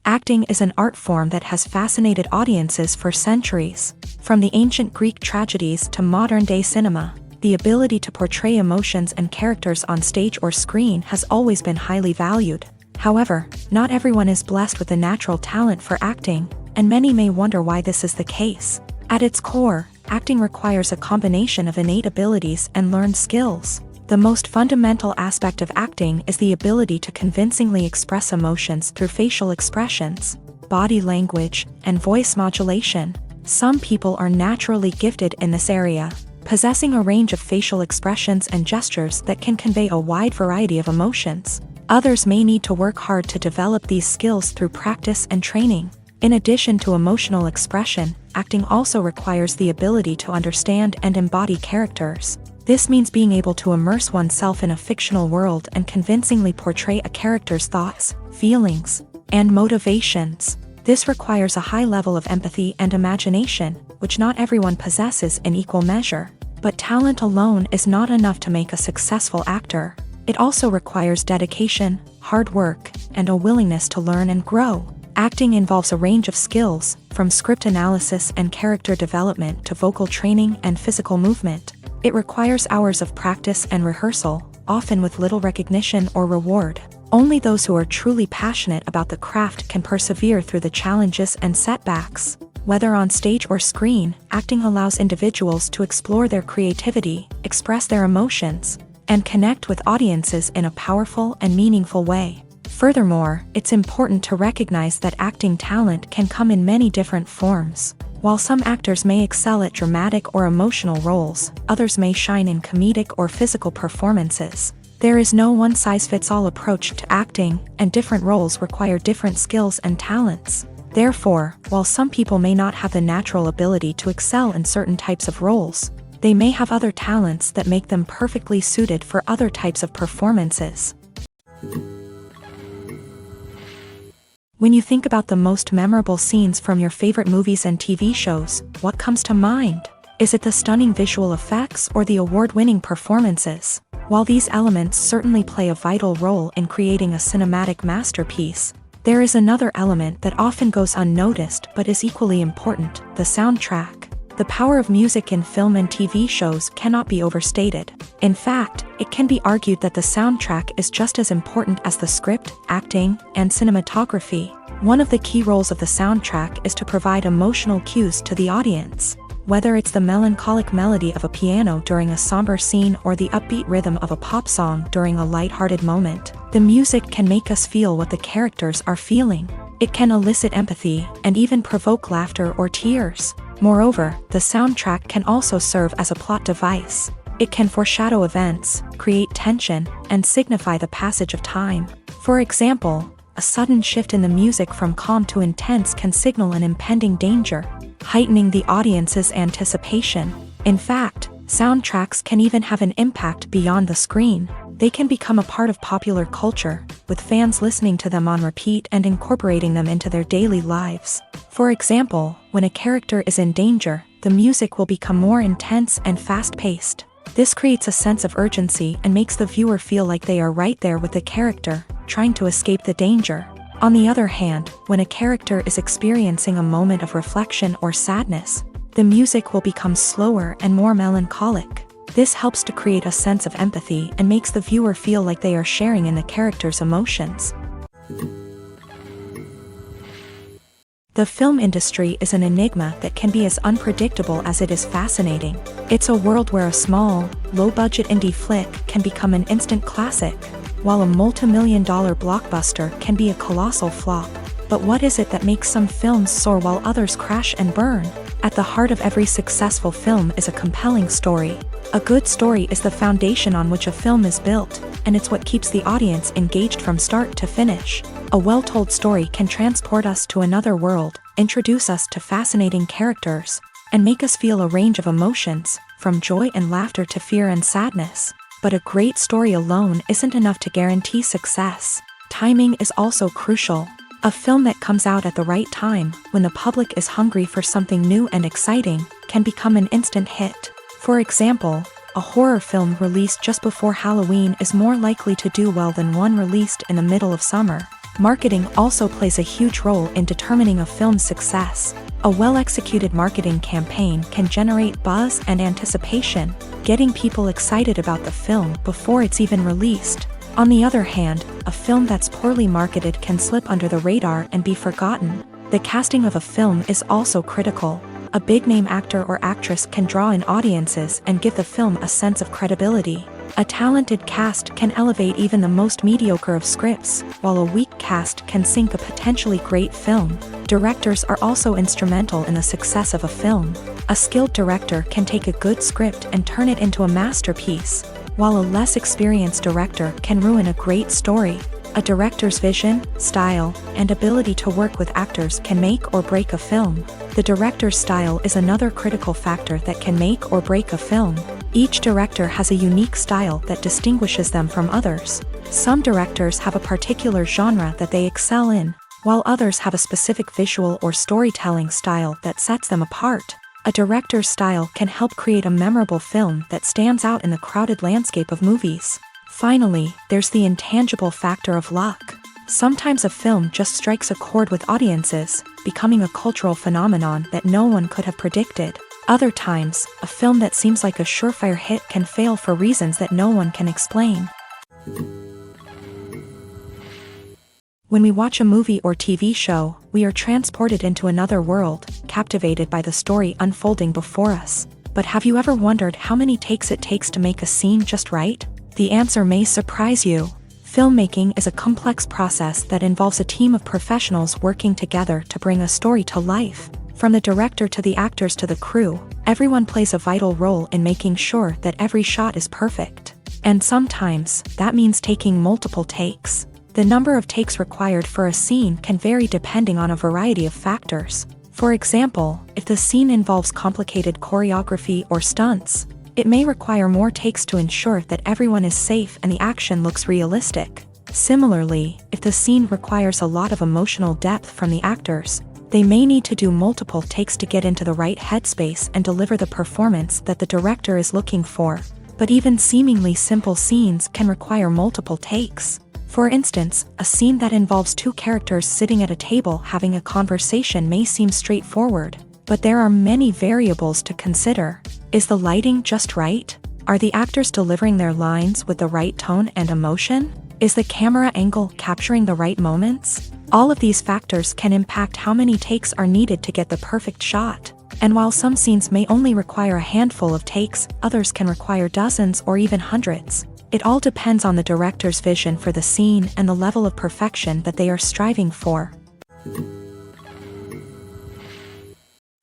Acting is an art form that has fascinated audiences for centuries. From the ancient Greek tragedies to modern-day cinema, the ability to portray emotions and characters on stage or screen has always been highly valued. However, not everyone is blessed with a natural talent for acting, and many may wonder why this is the case. At its core, acting requires a combination of innate abilities and learned skills. The most fundamental aspect of acting is the ability to convincingly express emotions through facial expressions, body language, and voice modulation. Some people are naturally gifted in this area, possessing a range of facial expressions and gestures that can convey a wide variety of emotions. Others may need to work hard to develop these skills through practice and training. In addition to emotional expression, acting also requires the ability to understand and embody characters. This means being able to immerse oneself in a fictional world and convincingly portray a character's thoughts, feelings, and motivations. This requires a high level of empathy and imagination, which not everyone possesses in equal measure. But talent alone is not enough to make a successful actor. It also requires dedication, hard work, and a willingness to learn and grow. Acting involves a range of skills, from script analysis and character development to vocal training and physical movement. It requires hours of practice and rehearsal, often with little recognition or reward. Only those who are truly passionate about the craft can persevere through the challenges and setbacks. Whether on stage or screen, acting allows individuals to explore their creativity, express their emotions, and connect with audiences in a powerful and meaningful way. Furthermore, it's important to recognize that acting talent can come in many different forms. While some actors may excel at dramatic or emotional roles, others may shine in comedic or physical performances. There is no one-size-fits-all approach to acting, and different roles require different skills and talents. Therefore, while some people may not have the natural ability to excel in certain types of roles, they may have other talents that make them perfectly suited for other types of performances. When you think about the most memorable scenes from your favorite movies and TV shows, what comes to mind? Is it the stunning visual effects or the award-winning performances? While these elements certainly play a vital role in creating a cinematic masterpiece, there is another element that often goes unnoticed but is equally important: the soundtrack. The power of music in film and TV shows cannot be overstated. In fact, it can be argued that the soundtrack is just as important as the script, acting, and cinematography. One of the key roles of the soundtrack is to provide emotional cues to the audience. Whether it's the melancholic melody of a piano during a somber scene or the upbeat rhythm of a pop song during a light-hearted moment, the music can make us feel what the characters are feeling. It can elicit empathy and even provoke laughter or tears. Moreover, the soundtrack can also serve as a plot device. It can foreshadow events, create tension, and signify the passage of time. For example, a sudden shift in the music from calm to intense can signal an impending danger, heightening the audience's anticipation. In fact, soundtracks can even have an impact beyond the screen. They can become a part of popular culture, with fans listening to them on repeat and incorporating them into their daily lives. For example, when a character is in danger, the music will become more intense and fast-paced. This creates a sense of urgency and makes the viewer feel like they are right there with the character, trying to escape the danger. On the other hand, when a character is experiencing a moment of reflection or sadness, the music will become slower and more melancholic. This helps to create a sense of empathy and makes the viewer feel like they are sharing in the character's emotions. The film industry is an enigma that can be as unpredictable as it is fascinating. It's a world where a small, low-budget indie flick can become an instant classic, while a multi-million-dollar blockbuster can be a colossal flop. But what is it that makes some films soar while others crash and burn? At the heart of every successful film is a compelling story. A good story is the foundation on which a film is built, and it's what keeps the audience engaged from start to finish. A well-told story can transport us to another world, introduce us to fascinating characters, and make us feel a range of emotions, from joy and laughter to fear and sadness. But a great story alone isn't enough to guarantee success. Timing is also crucial. A film that comes out at the right time, when the public is hungry for something new and exciting, can become an instant hit. For example, a horror film released just before Halloween is more likely to do well than one released in the middle of summer. Marketing also plays a huge role in determining a film's success. A well-executed marketing campaign can generate buzz and anticipation, getting people excited about the film before it's even released. On the other hand, a film that's poorly marketed can slip under the radar and be forgotten. The casting of a film is also critical. A big-name actor or actress can draw in audiences and give the film a sense of credibility. A talented cast can elevate even the most mediocre of scripts, while a weak cast can sink a potentially great film. Directors are also instrumental in the success of a film. A skilled director can take a good script and turn it into a masterpiece, while a less experienced director can ruin a great story. A director's vision, style, and ability to work with actors can make or break a film. The director's style is another critical factor that can make or break a film. Each director has a unique style that distinguishes them from others. Some directors have a particular genre that they excel in, while others have a specific visual or storytelling style that sets them apart. A director's style can help create a memorable film that stands out in the crowded landscape of movies. Finally, there's the intangible factor of luck. Sometimes a film just strikes a chord with audiences, becoming a cultural phenomenon that no one could have predicted. Other times, a film that seems like a surefire hit can fail for reasons that no one can explain. When we watch a movie or TV show, we are transported into another world, captivated by the story unfolding before us. But have you ever wondered how many takes it takes to make a scene just right? The answer may surprise you. Filmmaking is a complex process that involves a team of professionals working together to bring a story to life. From the director to the actors to the crew, everyone plays a vital role in making sure that every shot is perfect. And sometimes, that means taking multiple takes. The number of takes required for a scene can vary depending on a variety of factors. For example, if the scene involves complicated choreography or stunts, it may require more takes to ensure that everyone is safe and the action looks realistic. Similarly, if the scene requires a lot of emotional depth from the actors, they may need to do multiple takes to get into the right headspace and deliver the performance that the director is looking for. But even seemingly simple scenes can require multiple takes. For instance, a scene that involves two characters sitting at a table having a conversation may seem straightforward, but there are many variables to consider. Is the lighting just right? Are the actors delivering their lines with the right tone and emotion? Is the camera angle capturing the right moments? All of these factors can impact how many takes are needed to get the perfect shot. And while some scenes may only require a handful of takes, others can require dozens or even hundreds. It all depends on the director's vision for the scene and the level of perfection that they are striving for.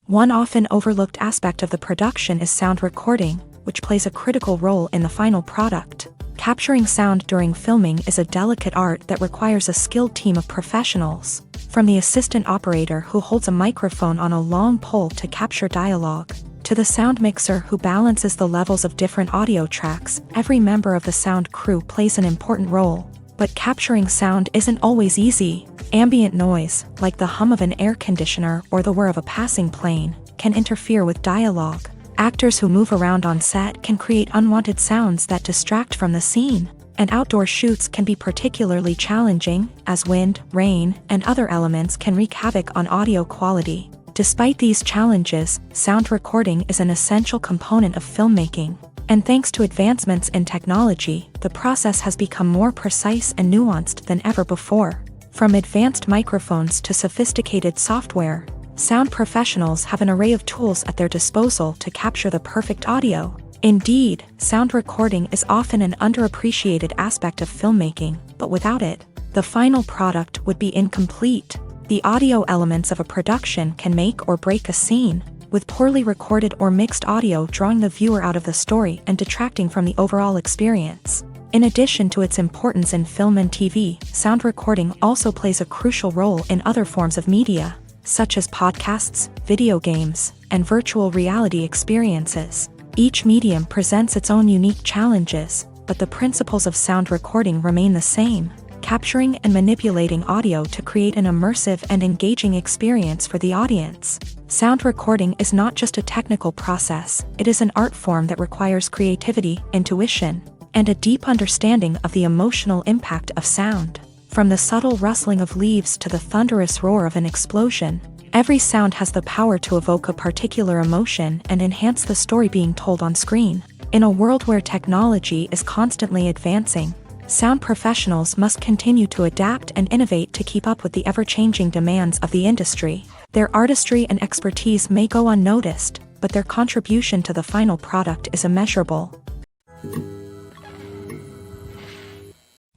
One often overlooked aspect of the production is sound recording, which plays a critical role in the final product. Capturing sound during filming is a delicate art that requires a skilled team of professionals. From the assistant operator who holds a microphone on a long pole to capture dialogue, to the sound mixer who balances the levels of different audio tracks, every member of the sound crew plays an important role. But capturing sound isn't always easy. Ambient noise, like the hum of an air conditioner or the whir of a passing plane, can interfere with dialogue. Actors who move around on set can create unwanted sounds that distract from the scene. And outdoor shoots can be particularly challenging, as wind, rain, and other elements can wreak havoc on audio quality. Despite these challenges, sound recording is an essential component of filmmaking. And thanks to advancements in technology, the process has become more precise and nuanced than ever before. From advanced microphones to sophisticated software, sound professionals have an array of tools at their disposal to capture the perfect audio. Indeed, sound recording is often an underappreciated aspect of filmmaking, but without it, the final product would be incomplete. The audio elements of a production can make or break a scene, with poorly recorded or mixed audio drawing the viewer out of the story and detracting from the overall experience. In addition to its importance in film and TV, sound recording also plays a crucial role in other forms of media, such as podcasts, video games, and virtual reality experiences. Each medium presents its own unique challenges, but the principles of sound recording remain the same, capturing and manipulating audio to create an immersive and engaging experience for the audience. Sound recording is not just a technical process, it is an art form that requires creativity, intuition, and a deep understanding of the emotional impact of sound. From the subtle rustling of leaves to the thunderous roar of an explosion, every sound has the power to evoke a particular emotion and enhance the story being told on screen. In a world where technology is constantly advancing, sound professionals must continue to adapt and innovate to keep up with the ever-changing demands of the industry. Their artistry and expertise may go unnoticed, but their contribution to the final product is immeasurable.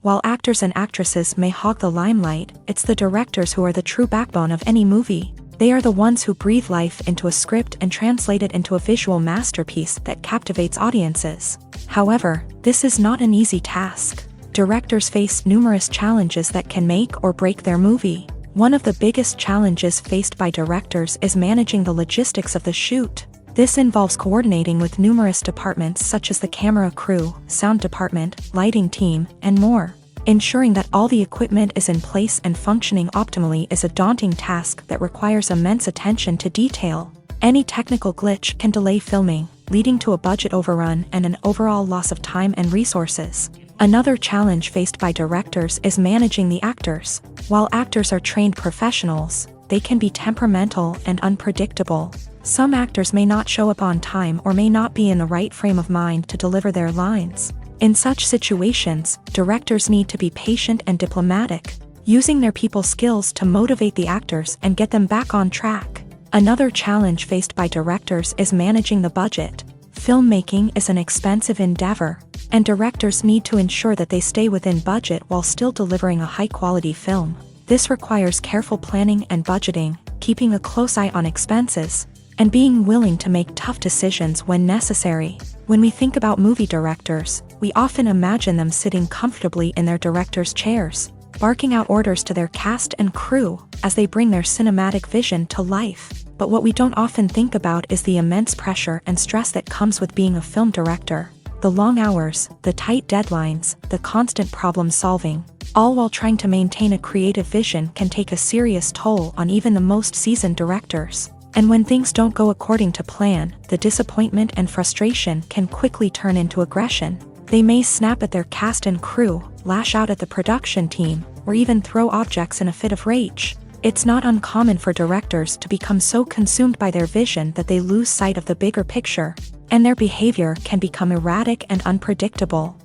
While actors and actresses may hog the limelight, it's the directors who are the true backbone of any movie. They are the ones who breathe life into a script and translate it into a visual masterpiece that captivates audiences. However, this is not an easy task. Directors face numerous challenges that can make or break their movie. One of the biggest challenges faced by directors is managing the logistics of the shoot. This involves coordinating with numerous departments such as the camera crew, sound department, lighting team, and more. Ensuring that all the equipment is in place and functioning optimally is a daunting task that requires immense attention to detail. Any technical glitch can delay filming, leading to a budget overrun and an overall loss of time and resources. Another challenge faced by directors is managing the actors. While actors are trained professionals, they can be temperamental and unpredictable. Some actors may not show up on time or may not be in the right frame of mind to deliver their lines. In such situations, directors need to be patient and diplomatic, using their people skills to motivate the actors and get them back on track. Another challenge faced by directors is managing the budget. Filmmaking is an expensive endeavor, and directors need to ensure that they stay within budget while still delivering a high-quality film. This requires careful planning and budgeting, keeping a close eye on expenses, and being willing to make tough decisions when necessary. When we think about movie directors, we often imagine them sitting comfortably in their director's chairs, barking out orders to their cast and crew as they bring their cinematic vision to life. But what we don't often think about is the immense pressure and stress that comes with being a film director. The long hours, the tight deadlines, the constant problem solving, all while trying to maintain a creative vision can take a serious toll on even the most seasoned directors. And when things don't go according to plan, the disappointment and frustration can quickly turn into aggression. They may snap at their cast and crew, lash out at the production team, or even throw objects in a fit of rage. It's not uncommon for directors to become so consumed by their vision that they lose sight of the bigger picture, and their behavior can become erratic and unpredictable.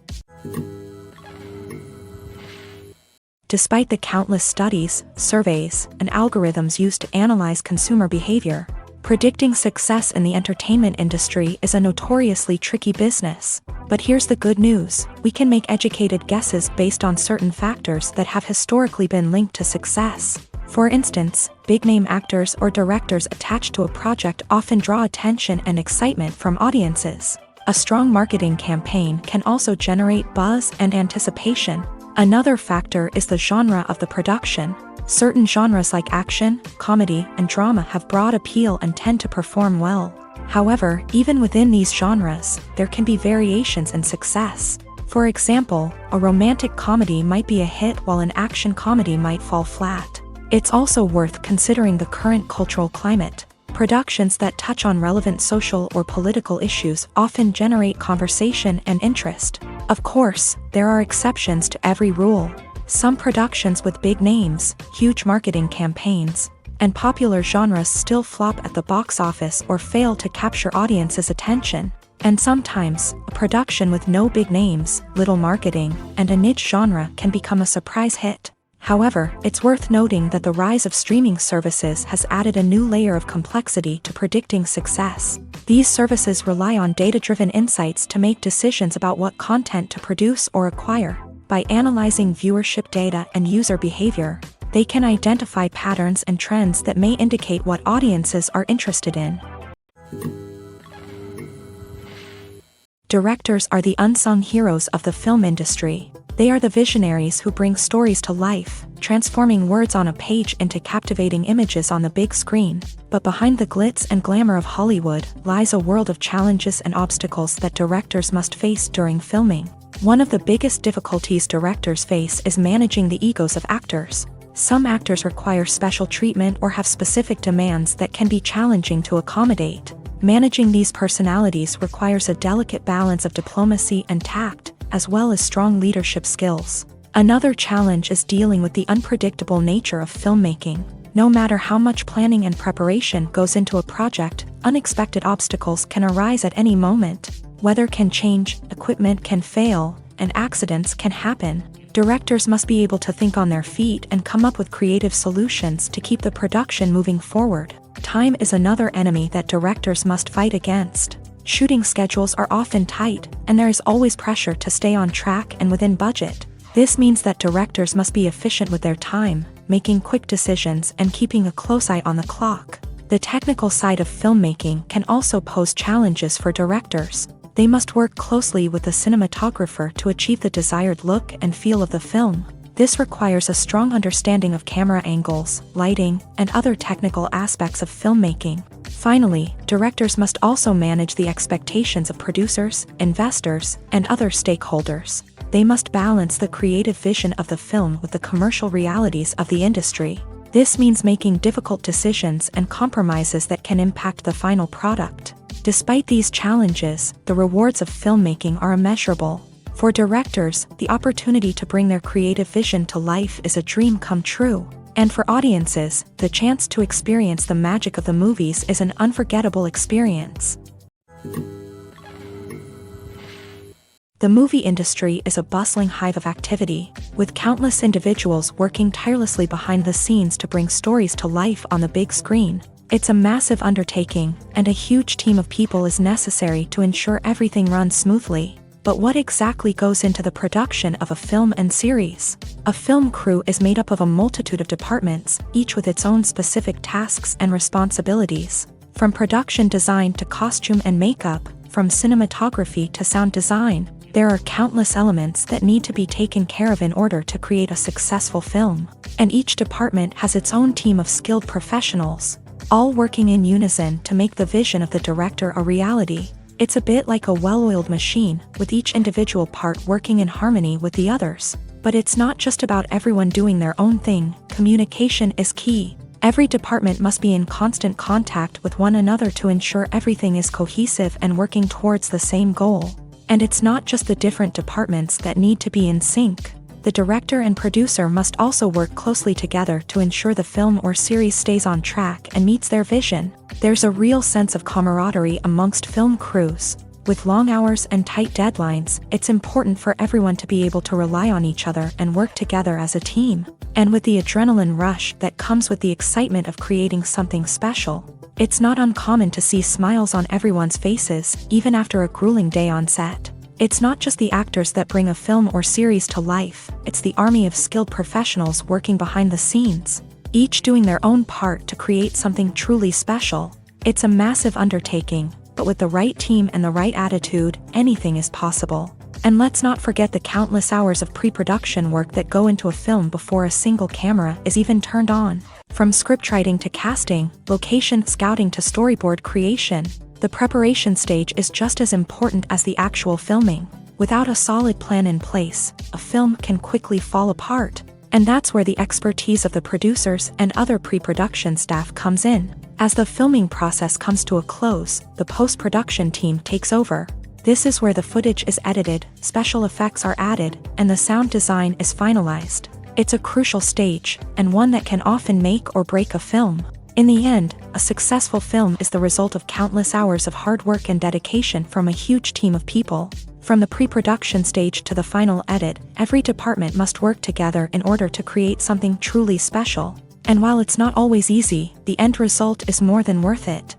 Despite the countless studies, surveys, and algorithms used to analyze consumer behavior, predicting success in the entertainment industry is a notoriously tricky business. But here's the good news: we can make educated guesses based on certain factors that have historically been linked to success. For instance, big-name actors or directors attached to a project often draw attention and excitement from audiences. A strong marketing campaign can also generate buzz and anticipation. Another factor is the genre of the production. Certain genres like action, comedy, and drama have broad appeal and tend to perform well. However, even within these genres, there can be variations in success. For example, a romantic comedy might be a hit while an action comedy might fall flat. It's also worth considering the current cultural climate. Productions that touch on relevant social or political issues often generate conversation and interest. Of course, there are exceptions to every rule. Some productions with big names, huge marketing campaigns, and popular genres still flop at the box office or fail to capture audiences' attention. And sometimes, a production with no big names, little marketing, and a niche genre can become a surprise hit. However, it's worth noting that the rise of streaming services has added a new layer of complexity to predicting success. These services rely on data-driven insights to make decisions about what content to produce or acquire. By analyzing viewership data and user behavior, they can identify patterns and trends that may indicate what audiences are interested in. Directors are the unsung heroes of the film industry. They are the visionaries who bring stories to life, transforming words on a page into captivating images on the big screen. But behind the glitz and glamour of Hollywood lies a world of challenges and obstacles that directors must face during filming. One of the biggest difficulties directors face is managing the egos of actors. Some actors require special treatment or have specific demands that can be challenging to accommodate. Managing these personalities requires a delicate balance of diplomacy and tact, as well as strong leadership skills. Another challenge is dealing with the unpredictable nature of filmmaking. No matter how much planning and preparation goes into a project, unexpected obstacles can arise at any moment. Weather can change, equipment can fail, and accidents can happen. Directors must be able to think on their feet and come up with creative solutions to keep the production moving forward. Time is another enemy that directors must fight against. Shooting schedules are often tight, and there is always pressure to stay on track and within budget. This means that directors must be efficient with their time, making quick decisions and keeping a close eye on the clock. The technical side of filmmaking can also pose challenges for directors. They must work closely with the cinematographer to achieve the desired look and feel of the film. This requires a strong understanding of camera angles, lighting, and other technical aspects of filmmaking. Finally, directors must also manage the expectations of producers, investors, and other stakeholders. They must balance the creative vision of the film with the commercial realities of the industry. This means making difficult decisions and compromises that can impact the final product. Despite these challenges, the rewards of filmmaking are immeasurable. For directors, the opportunity to bring their creative vision to life is a dream come true. And for audiences, the chance to experience the magic of the movies is an unforgettable experience. The movie industry is a bustling hive of activity, with countless individuals working tirelessly behind the scenes to bring stories to life on the big screen. It's a massive undertaking, and a huge team of people is necessary to ensure everything runs smoothly. But what exactly goes into the production of a film and series? A film crew is made up of a multitude of departments, each with its own specific tasks and responsibilities. From production design to costume and makeup, from cinematography to sound design, there are countless elements that need to be taken care of in order to create a successful film. And each department has its own team of skilled professionals, all working in unison to make the vision of the director a reality. It's a bit like a well-oiled machine, with each individual part working in harmony with the others. But it's not just about everyone doing their own thing. Communication is key. Every department must be in constant contact with one another to ensure everything is cohesive and working towards the same goal. And it's not just the different departments that need to be in sync. The director and producer must also work closely together to ensure the film or series stays on track and meets their vision. There's a real sense of camaraderie amongst film crews. With long hours and tight deadlines, it's important for everyone to be able to rely on each other and work together as a team. And with the adrenaline rush that comes with the excitement of creating something special, it's not uncommon to see smiles on everyone's faces, even after a grueling day on set. It's not just the actors that bring a film or series to life, it's the army of skilled professionals working behind the scenes, each doing their own part to create something truly special. It's a massive undertaking, but with the right team and the right attitude, anything is possible. And let's not forget the countless hours of pre-production work that go into a film before a single camera is even turned on. From scriptwriting to casting, location scouting to storyboard creation, the preparation stage is just as important as the actual filming. Without a solid plan in place, a film can quickly fall apart. And that's where the expertise of the producers and other pre-production staff comes in. As the filming process comes to a close, the post-production team takes over. This is where the footage is edited, special effects are added, and the sound design is finalized. It's a crucial stage, and one that can often make or break a film. In the end, a successful film is the result of countless hours of hard work and dedication from a huge team of people. From the pre-production stage to the final edit, every department must work together in order to create something truly special. And while it's not always easy, the end result is more than worth it.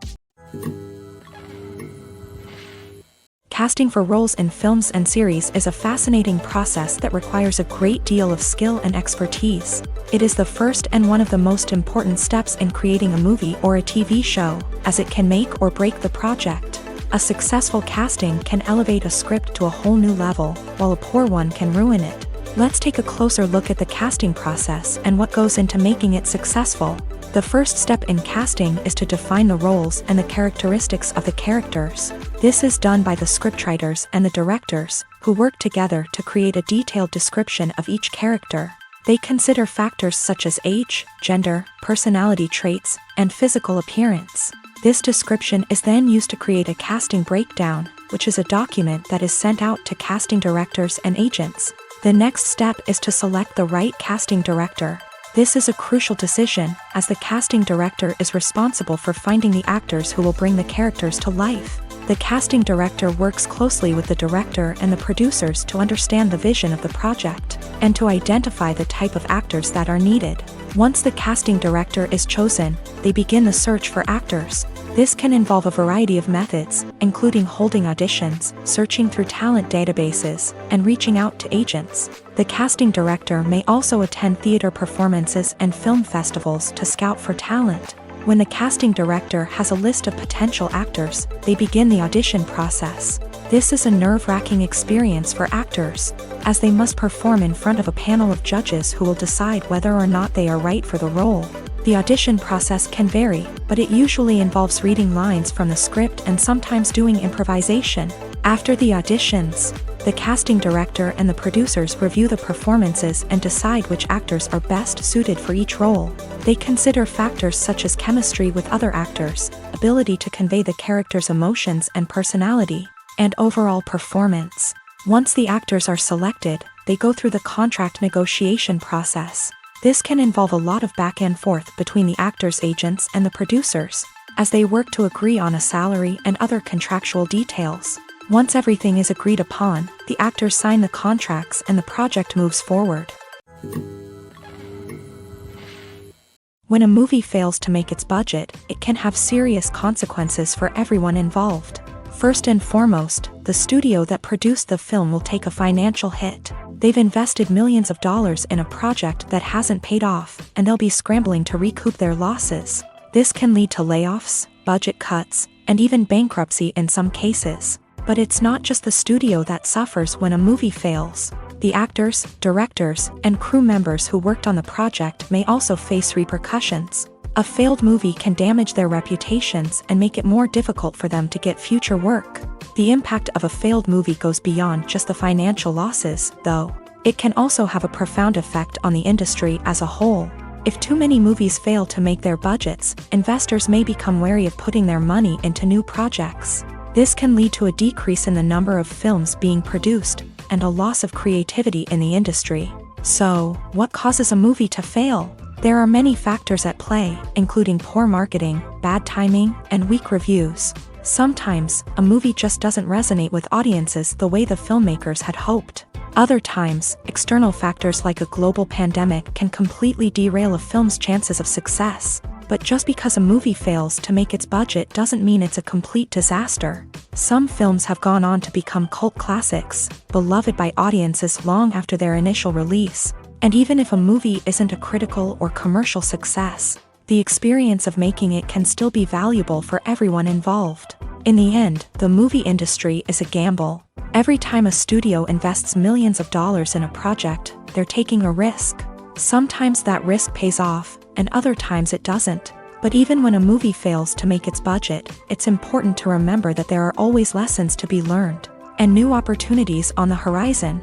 Casting for roles in films and series is a fascinating process that requires a great deal of skill and expertise. It is the first and one of the most important steps in creating a movie or a TV show, as it can make or break the project. A successful casting can elevate a script to a whole new level, while a poor one can ruin it. Let's take a closer look at the casting process and what goes into making it successful. The first step in casting is to define the roles and the characteristics of the characters. This is done by the scriptwriters and the directors, who work together to create a detailed description of each character. They consider factors such as age, gender, personality traits, and physical appearance. This description is then used to create a casting breakdown, which is a document that is sent out to casting directors and agents. The next step is to select the right casting director. This is a crucial decision, as the casting director is responsible for finding the actors who will bring the characters to life. The casting director works closely with the director and the producers to understand the vision of the project, and to identify the type of actors that are needed. Once the casting director is chosen, they begin the search for actors. This can involve a variety of methods, including holding auditions, searching through talent databases, and reaching out to agents. The casting director may also attend theater performances and film festivals to scout for talent. When the casting director has a list of potential actors, they begin the audition process. This is a nerve-wracking experience for actors, as they must perform in front of a panel of judges who will decide whether or not they are right for the role. The audition process can vary, but it usually involves reading lines from the script and sometimes doing improvisation. After the auditions, the casting director and the producers review the performances and decide which actors are best suited for each role. They consider factors such as chemistry with other actors, ability to convey the character's emotions and personality, and overall performance. Once the actors are selected, they go through the contract negotiation process. This can involve a lot of back and forth between the actors' agents and the producers, as they work to agree on a salary and other contractual details. Once everything is agreed upon, the actors sign the contracts and the project moves forward. When a movie fails to make its budget, it can have serious consequences for everyone involved. First and foremost, the studio that produced the film will take a financial hit. They've invested millions of dollars in a project that hasn't paid off, and they'll be scrambling to recoup their losses. This can lead to layoffs, budget cuts, and even bankruptcy in some cases. But it's not just the studio that suffers when a movie fails. The actors, directors, and crew members who worked on the project may also face repercussions. A failed movie can damage their reputations and make it more difficult for them to get future work. The impact of a failed movie goes beyond just the financial losses, though. It can also have a profound effect on the industry as a whole. If too many movies fail to make their budgets, investors may become wary of putting their money into new projects. This can lead to a decrease in the number of films being produced, and a loss of creativity in the industry. So, what causes a movie to fail? There are many factors at play, including poor marketing, bad timing, and weak reviews. Sometimes, a movie just doesn't resonate with audiences the way the filmmakers had hoped. Other times, external factors like a global pandemic can completely derail a film's chances of success. But just because a movie fails to make its budget doesn't mean it's a complete disaster. Some films have gone on to become cult classics, beloved by audiences long after their initial release. And even if a movie isn't a critical or commercial success, the experience of making it can still be valuable for everyone involved. In the end, the movie industry is a gamble. Every time a studio invests millions of dollars in a project, they're taking a risk. Sometimes that risk pays off, and other times it doesn't. But even when a movie fails to make its budget, it's important to remember that there are always lessons to be learned, and new opportunities on the horizon.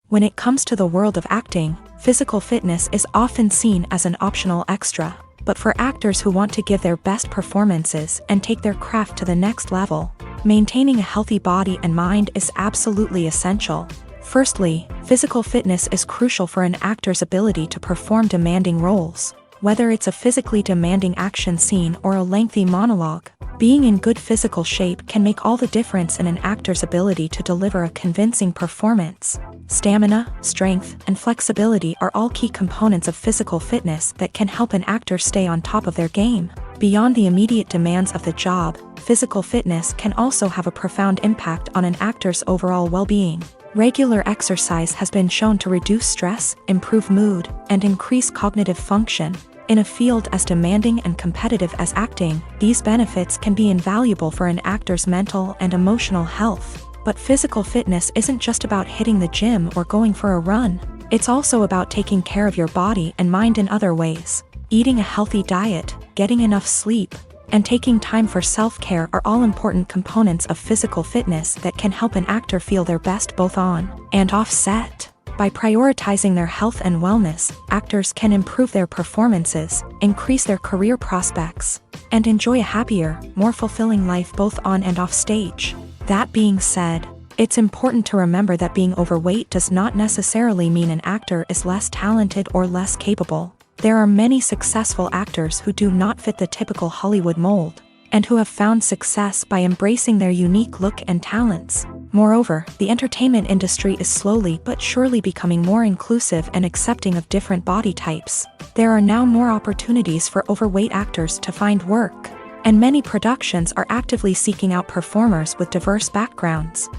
When it comes to the world of acting, physical fitness is often seen as an optional extra. But for actors who want to give their best performances and take their craft to the next level, maintaining a healthy body and mind is absolutely essential. Firstly, physical fitness is crucial for an actor's ability to perform demanding roles. Whether it's a physically demanding action scene or a lengthy monologue, being in good physical shape can make all the difference in an actor's ability to deliver a convincing performance. Stamina, strength, and flexibility are all key components of physical fitness that can help an actor stay on top of their game. Beyond the immediate demands of the job, physical fitness can also have a profound impact on an actor's overall well-being. Regular exercise has been shown to reduce stress, improve mood, and increase cognitive function. In a field as demanding and competitive as acting, these benefits can be invaluable for an actor's mental and emotional health. But physical fitness isn't just about hitting the gym or going for a run. It's also about taking care of your body and mind in other ways. Eating a healthy diet, getting enough sleep, and taking time for self-care are all important components of physical fitness that can help an actor feel their best both on and off set. By prioritizing their health and wellness, actors can improve their performances, increase their career prospects, and enjoy a happier, more fulfilling life both on and off stage. That being said, it's important to remember that being overweight does not necessarily mean an actor is less talented or less capable. There are many successful actors who do not fit the typical Hollywood mold, and who have found success by embracing their unique look and talents. Moreover, the entertainment industry is slowly but surely becoming more inclusive and accepting of different body types. There are now more opportunities for overweight actors to find work, and many productions are actively seeking out performers with diverse backgrounds.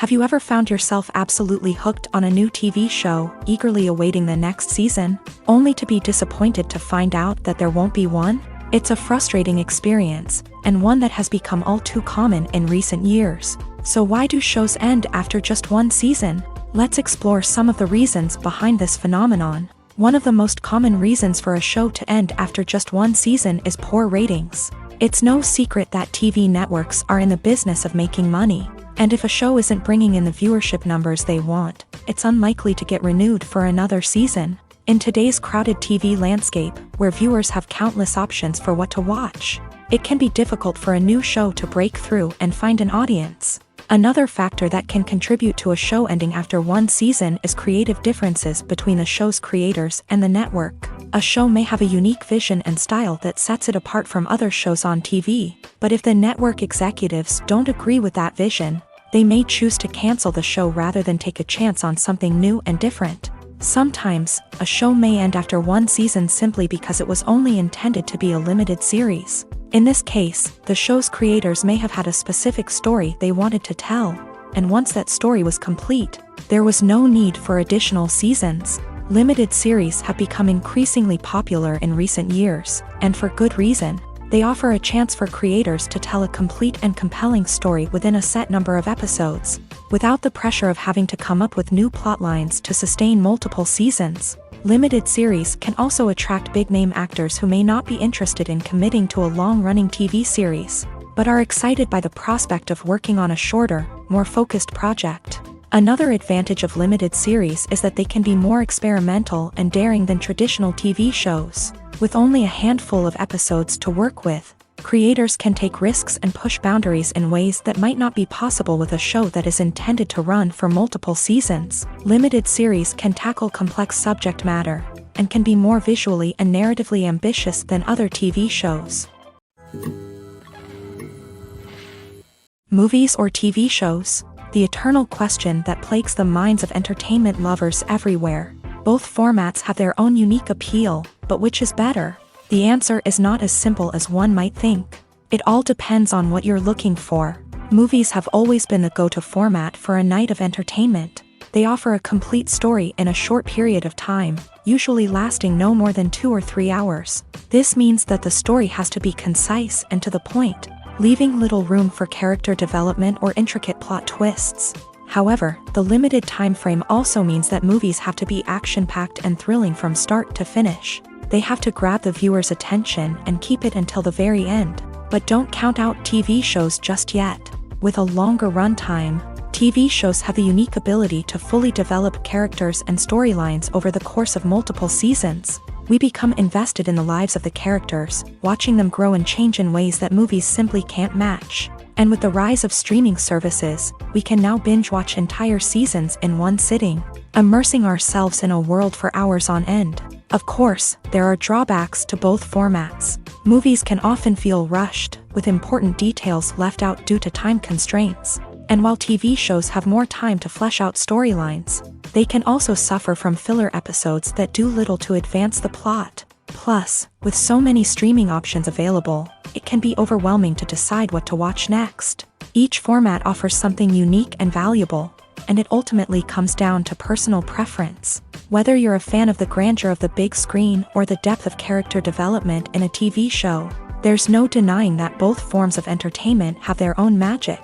Have you ever found yourself absolutely hooked on a new TV show, eagerly awaiting the next season, only to be disappointed to find out that there won't be one? It's a frustrating experience, and one that has become all too common in recent years. So why do shows end after just one season? Let's explore some of the reasons behind this phenomenon. One of the most common reasons for a show to end after just one season is poor ratings. It's no secret that TV networks are in the business of making money. And if a show isn't bringing in the viewership numbers they want, it's unlikely to get renewed for another season. In today's crowded TV landscape, where viewers have countless options for what to watch, it can be difficult for a new show to break through and find an audience. Another factor that can contribute to a show ending after one season is creative differences between the show's creators and the network. A show may have a unique vision and style that sets it apart from other shows on TV, but if the network executives don't agree with that vision, they may choose to cancel the show rather than take a chance on something new and different. Sometimes, a show may end after one season simply because it was only intended to be a limited series. In this case, the show's creators may have had a specific story they wanted to tell, and once that story was complete, there was no need for additional seasons. Limited series have become increasingly popular in recent years, and for good reason. They offer a chance for creators to tell a complete and compelling story within a set number of episodes, without the pressure of having to come up with new plotlines to sustain multiple seasons. Limited series can also attract big-name actors who may not be interested in committing to a long-running TV series, but are excited by the prospect of working on a shorter, more focused project. Another advantage of limited series is that they can be more experimental and daring than traditional TV shows. With only a handful of episodes to work with, creators can take risks and push boundaries in ways that might not be possible with a show that is intended to run for multiple seasons. Limited series can tackle complex subject matter, and can be more visually and narratively ambitious than other TV shows. Movies or TV shows? The eternal question that plagues the minds of entertainment lovers everywhere. Both formats have their own unique appeal, but which is better? The answer is not as simple as one might think. It all depends on what you're looking for. Movies have always been the go-to format for a night of entertainment. They offer a complete story in a short period of time, usually lasting no more than 2 or 3 hours. This means that the story has to be concise and to the point, leaving little room for character development or intricate plot twists. However, the limited time frame also means that movies have to be action-packed and thrilling from start to finish. They have to grab the viewer's attention and keep it until the very end. But don't count out TV shows just yet. With a longer runtime, TV shows have the unique ability to fully develop characters and storylines over the course of multiple seasons. We become invested in the lives of the characters, watching them grow and change in ways that movies simply can't match. And with the rise of streaming services, we can now binge-watch entire seasons in one sitting, immersing ourselves in a world for hours on end. Of course, there are drawbacks to both formats. Movies can often feel rushed, with important details left out due to time constraints. And while TV shows have more time to flesh out storylines, they can also suffer from filler episodes that do little to advance the plot. Plus, with so many streaming options available, it can be overwhelming to decide what to watch next. Each format offers something unique and valuable, and it ultimately comes down to personal preference. Whether you're a fan of the grandeur of the big screen or the depth of character development in a TV show, there's no denying that both forms of entertainment have their own magic.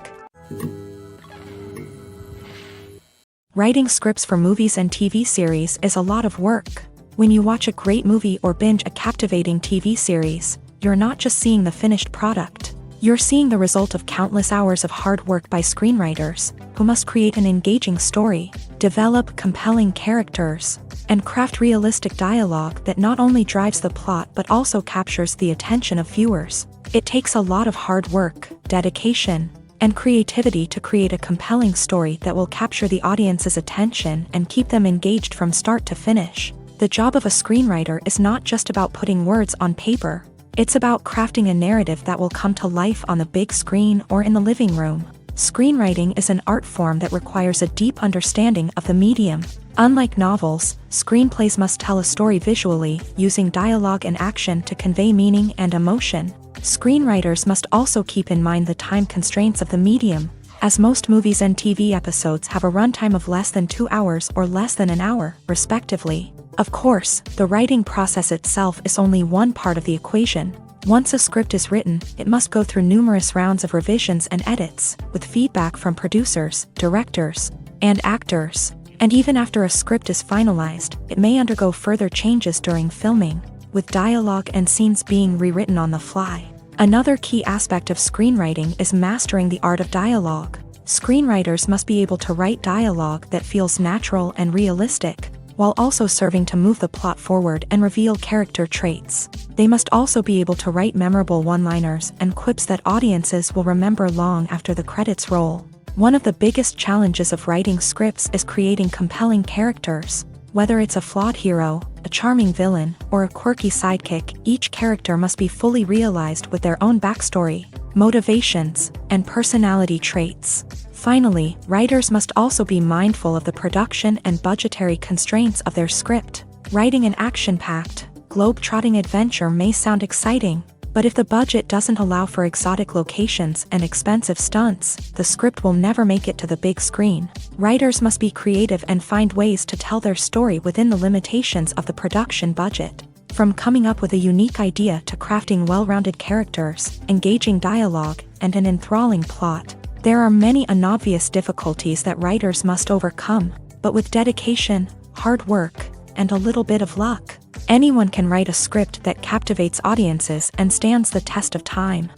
Writing scripts for movies and TV series is a lot of work. When you watch a great movie or binge a captivating TV series, you're not just seeing the finished product. You're seeing the result of countless hours of hard work by screenwriters, who must create an engaging story, develop compelling characters, and craft realistic dialogue that not only drives the plot but also captures the attention of viewers. It takes a lot of hard work, dedication, and creativity to create a compelling story that will capture the audience's attention and keep them engaged from start to finish. The job of a screenwriter is not just about putting words on paper. It's about crafting a narrative that will come to life on the big screen or in the living room. Screenwriting is an art form that requires a deep understanding of the medium. Unlike novels, screenplays must tell a story visually, using dialogue and action to convey meaning and emotion. Screenwriters must also keep in mind the time constraints of the medium, as most movies and TV episodes have a runtime of less than 2 hours or less than an hour, respectively. Of course, the writing process itself is only one part of the equation. Once a script is written, it must go through numerous rounds of revisions and edits, with feedback from producers, directors, and actors. And even after a script is finalized, it may undergo further changes during filming, with dialogue and scenes being rewritten on the fly. Another key aspect of screenwriting is mastering the art of dialogue. Screenwriters must be able to write dialogue that feels natural and realistic, while also serving to move the plot forward and reveal character traits. They must also be able to write memorable one-liners and quips that audiences will remember long after the credits roll. One of the biggest challenges of writing scripts is creating compelling characters. Whether it's a flawed hero, a charming villain, or a quirky sidekick, each character must be fully realized with their own backstory, motivations, and personality traits. Finally, writers must also be mindful of the production and budgetary constraints of their script. Writing an action-packed, globe-trotting adventure may sound exciting, but if the budget doesn't allow for exotic locations and expensive stunts, the script will never make it to the big screen. Writers must be creative and find ways to tell their story within the limitations of the production budget. From coming up with a unique idea to crafting well-rounded characters, engaging dialogue, and an enthralling plot, there are many unobvious difficulties that writers must overcome, but with dedication, hard work, and a little bit of luck, anyone can write a script that captivates audiences and stands the test of time.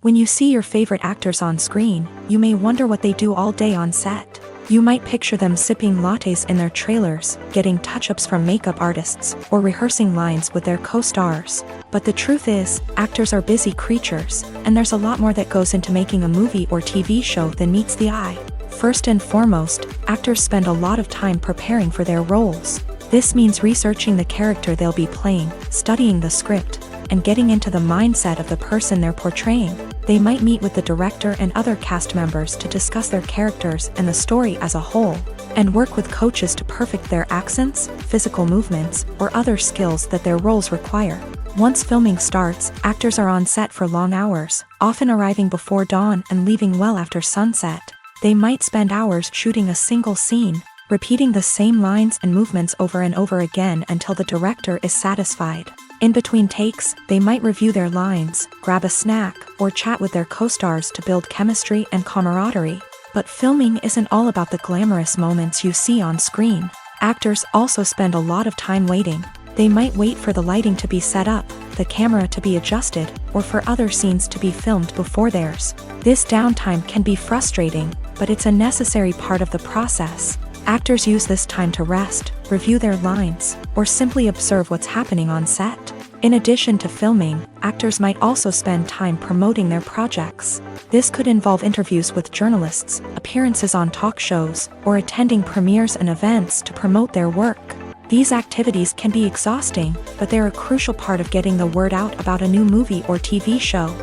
When you see your favorite actors on screen, you may wonder what they do all day on set. You might picture them sipping lattes in their trailers, getting touch-ups from makeup artists, or rehearsing lines with their co-stars. But the truth is, actors are busy creatures, and there's a lot more that goes into making a movie or TV show than meets the eye. First and foremost, actors spend a lot of time preparing for their roles. This means researching the character they'll be playing, studying the script, and getting into the mindset of the person they're portraying. They might meet with the director and other cast members to discuss their characters and the story as a whole, and work with coaches to perfect their accents, physical movements, or other skills that their roles require. Once filming starts, actors are on set for long hours, often arriving before dawn and leaving well after sunset. They might spend hours shooting a single scene, repeating the same lines and movements over and over again until the director is satisfied. In between takes, they might review their lines, grab a snack, or chat with their co-stars to build chemistry and camaraderie. But filming isn't all about the glamorous moments you see on screen. Actors also spend a lot of time waiting. They might wait for the lighting to be set up, the camera to be adjusted, or for other scenes to be filmed before theirs. This downtime can be frustrating, but it's a necessary part of the process. Actors use this time to rest, review their lines, or simply observe what's happening on set. In addition to filming, actors might also spend time promoting their projects. This could involve interviews with journalists, appearances on talk shows, or attending premieres and events to promote their work. These activities can be exhausting, but they're a crucial part of getting the word out about a new movie or TV show.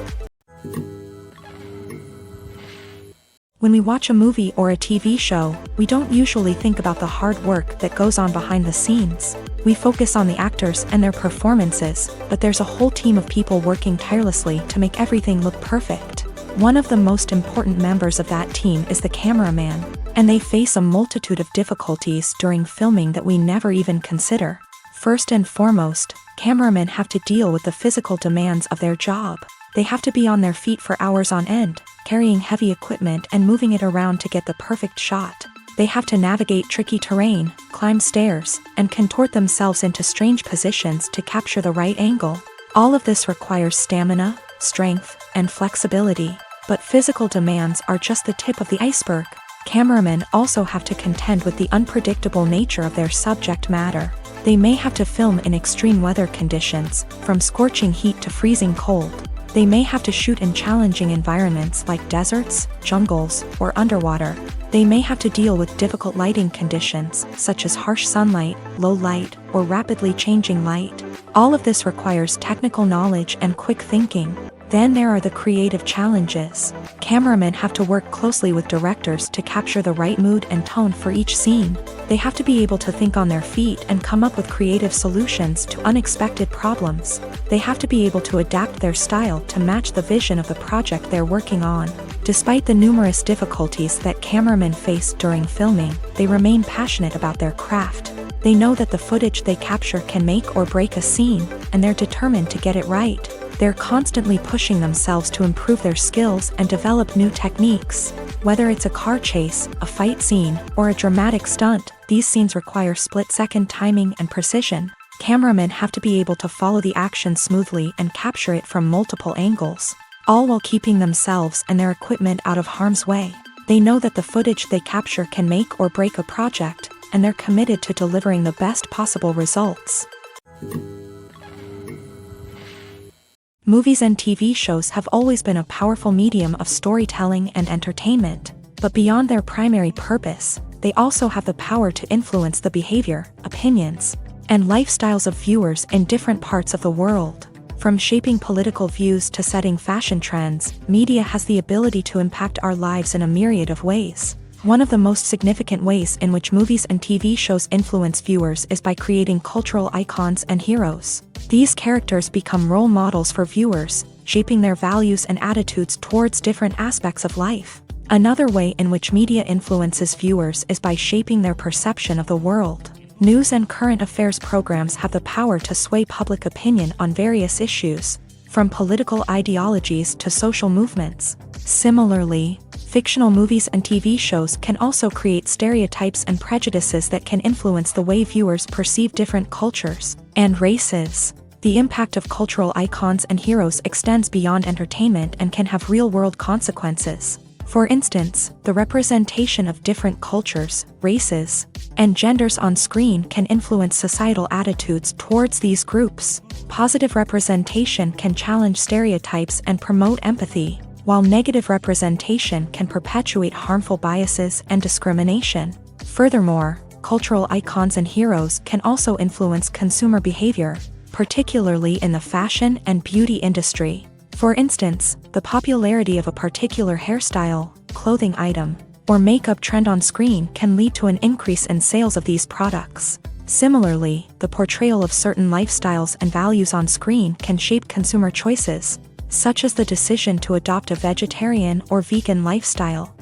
When we watch a movie or a TV show, we don't usually think about the hard work that goes on behind the scenes. We focus on the actors and their performances, but there's a whole team of people working tirelessly to make everything look perfect. One of the most important members of that team is the cameraman, and they face a multitude of difficulties during filming that we never even consider. First and foremost, cameramen have to deal with the physical demands of their job. They have to be on their feet for hours on end, carrying heavy equipment and moving it around to get the perfect shot. They have to navigate tricky terrain, climb stairs, and contort themselves into strange positions to capture the right angle. All of this requires stamina, strength, and flexibility. But physical demands are just the tip of the iceberg. Cameramen also have to contend with the unpredictable nature of their subject matter. They may have to film in extreme weather conditions, from scorching heat to freezing cold. They may have to shoot in challenging environments like deserts, jungles, or underwater. They may have to deal with difficult lighting conditions, such as harsh sunlight, low light, or rapidly changing light. All of this requires technical knowledge and quick thinking. Then there are the creative challenges. Cameramen have to work closely with directors to capture the right mood and tone for each scene. They have to be able to think on their feet and come up with creative solutions to unexpected problems. They have to be able to adapt their style to match the vision of the project they're working on. Despite the numerous difficulties that cameramen face during filming, they remain passionate about their craft. They know that the footage they capture can make or break a scene, and they're determined to get it right. They're constantly pushing themselves to improve their skills and develop new techniques. Whether it's a car chase, a fight scene, or a dramatic stunt, these scenes require split-second timing and precision. Cameramen have to be able to follow the action smoothly and capture it from multiple angles, all while keeping themselves and their equipment out of harm's way. They know that the footage they capture can make or break a project, and they're committed to delivering the best possible results. Movies and TV shows have always been a powerful medium of storytelling and entertainment, but beyond their primary purpose, they also have the power to influence the behavior, opinions, and lifestyles of viewers in different parts of the world. From shaping political views to setting fashion trends, media has the ability to impact our lives in a myriad of ways. One of the most significant ways in which movies and TV shows influence viewers is by creating cultural icons and heroes. These characters become role models for viewers, shaping their values and attitudes towards different aspects of life. Another way in which media influences viewers is by shaping their perception of the world. News and current affairs programs have the power to sway public opinion on various issues, from political ideologies to social movements. Similarly, fictional movies and TV shows can also create stereotypes and prejudices that can influence the way viewers perceive different cultures and races. The impact of cultural icons and heroes extends beyond entertainment and can have real-world consequences. For instance, the representation of different cultures, races, and genders on screen can influence societal attitudes towards these groups. Positive representation can challenge stereotypes and promote empathy, while negative representation can perpetuate harmful biases and discrimination. Furthermore, cultural icons and heroes can also influence consumer behavior, particularly in the fashion and beauty industry. For instance, the popularity of a particular hairstyle, clothing item, or makeup trend on screen can lead to an increase in sales of these products. Similarly, the portrayal of certain lifestyles and values on screen can shape consumer choices, such as the decision to adopt a vegetarian or vegan lifestyle.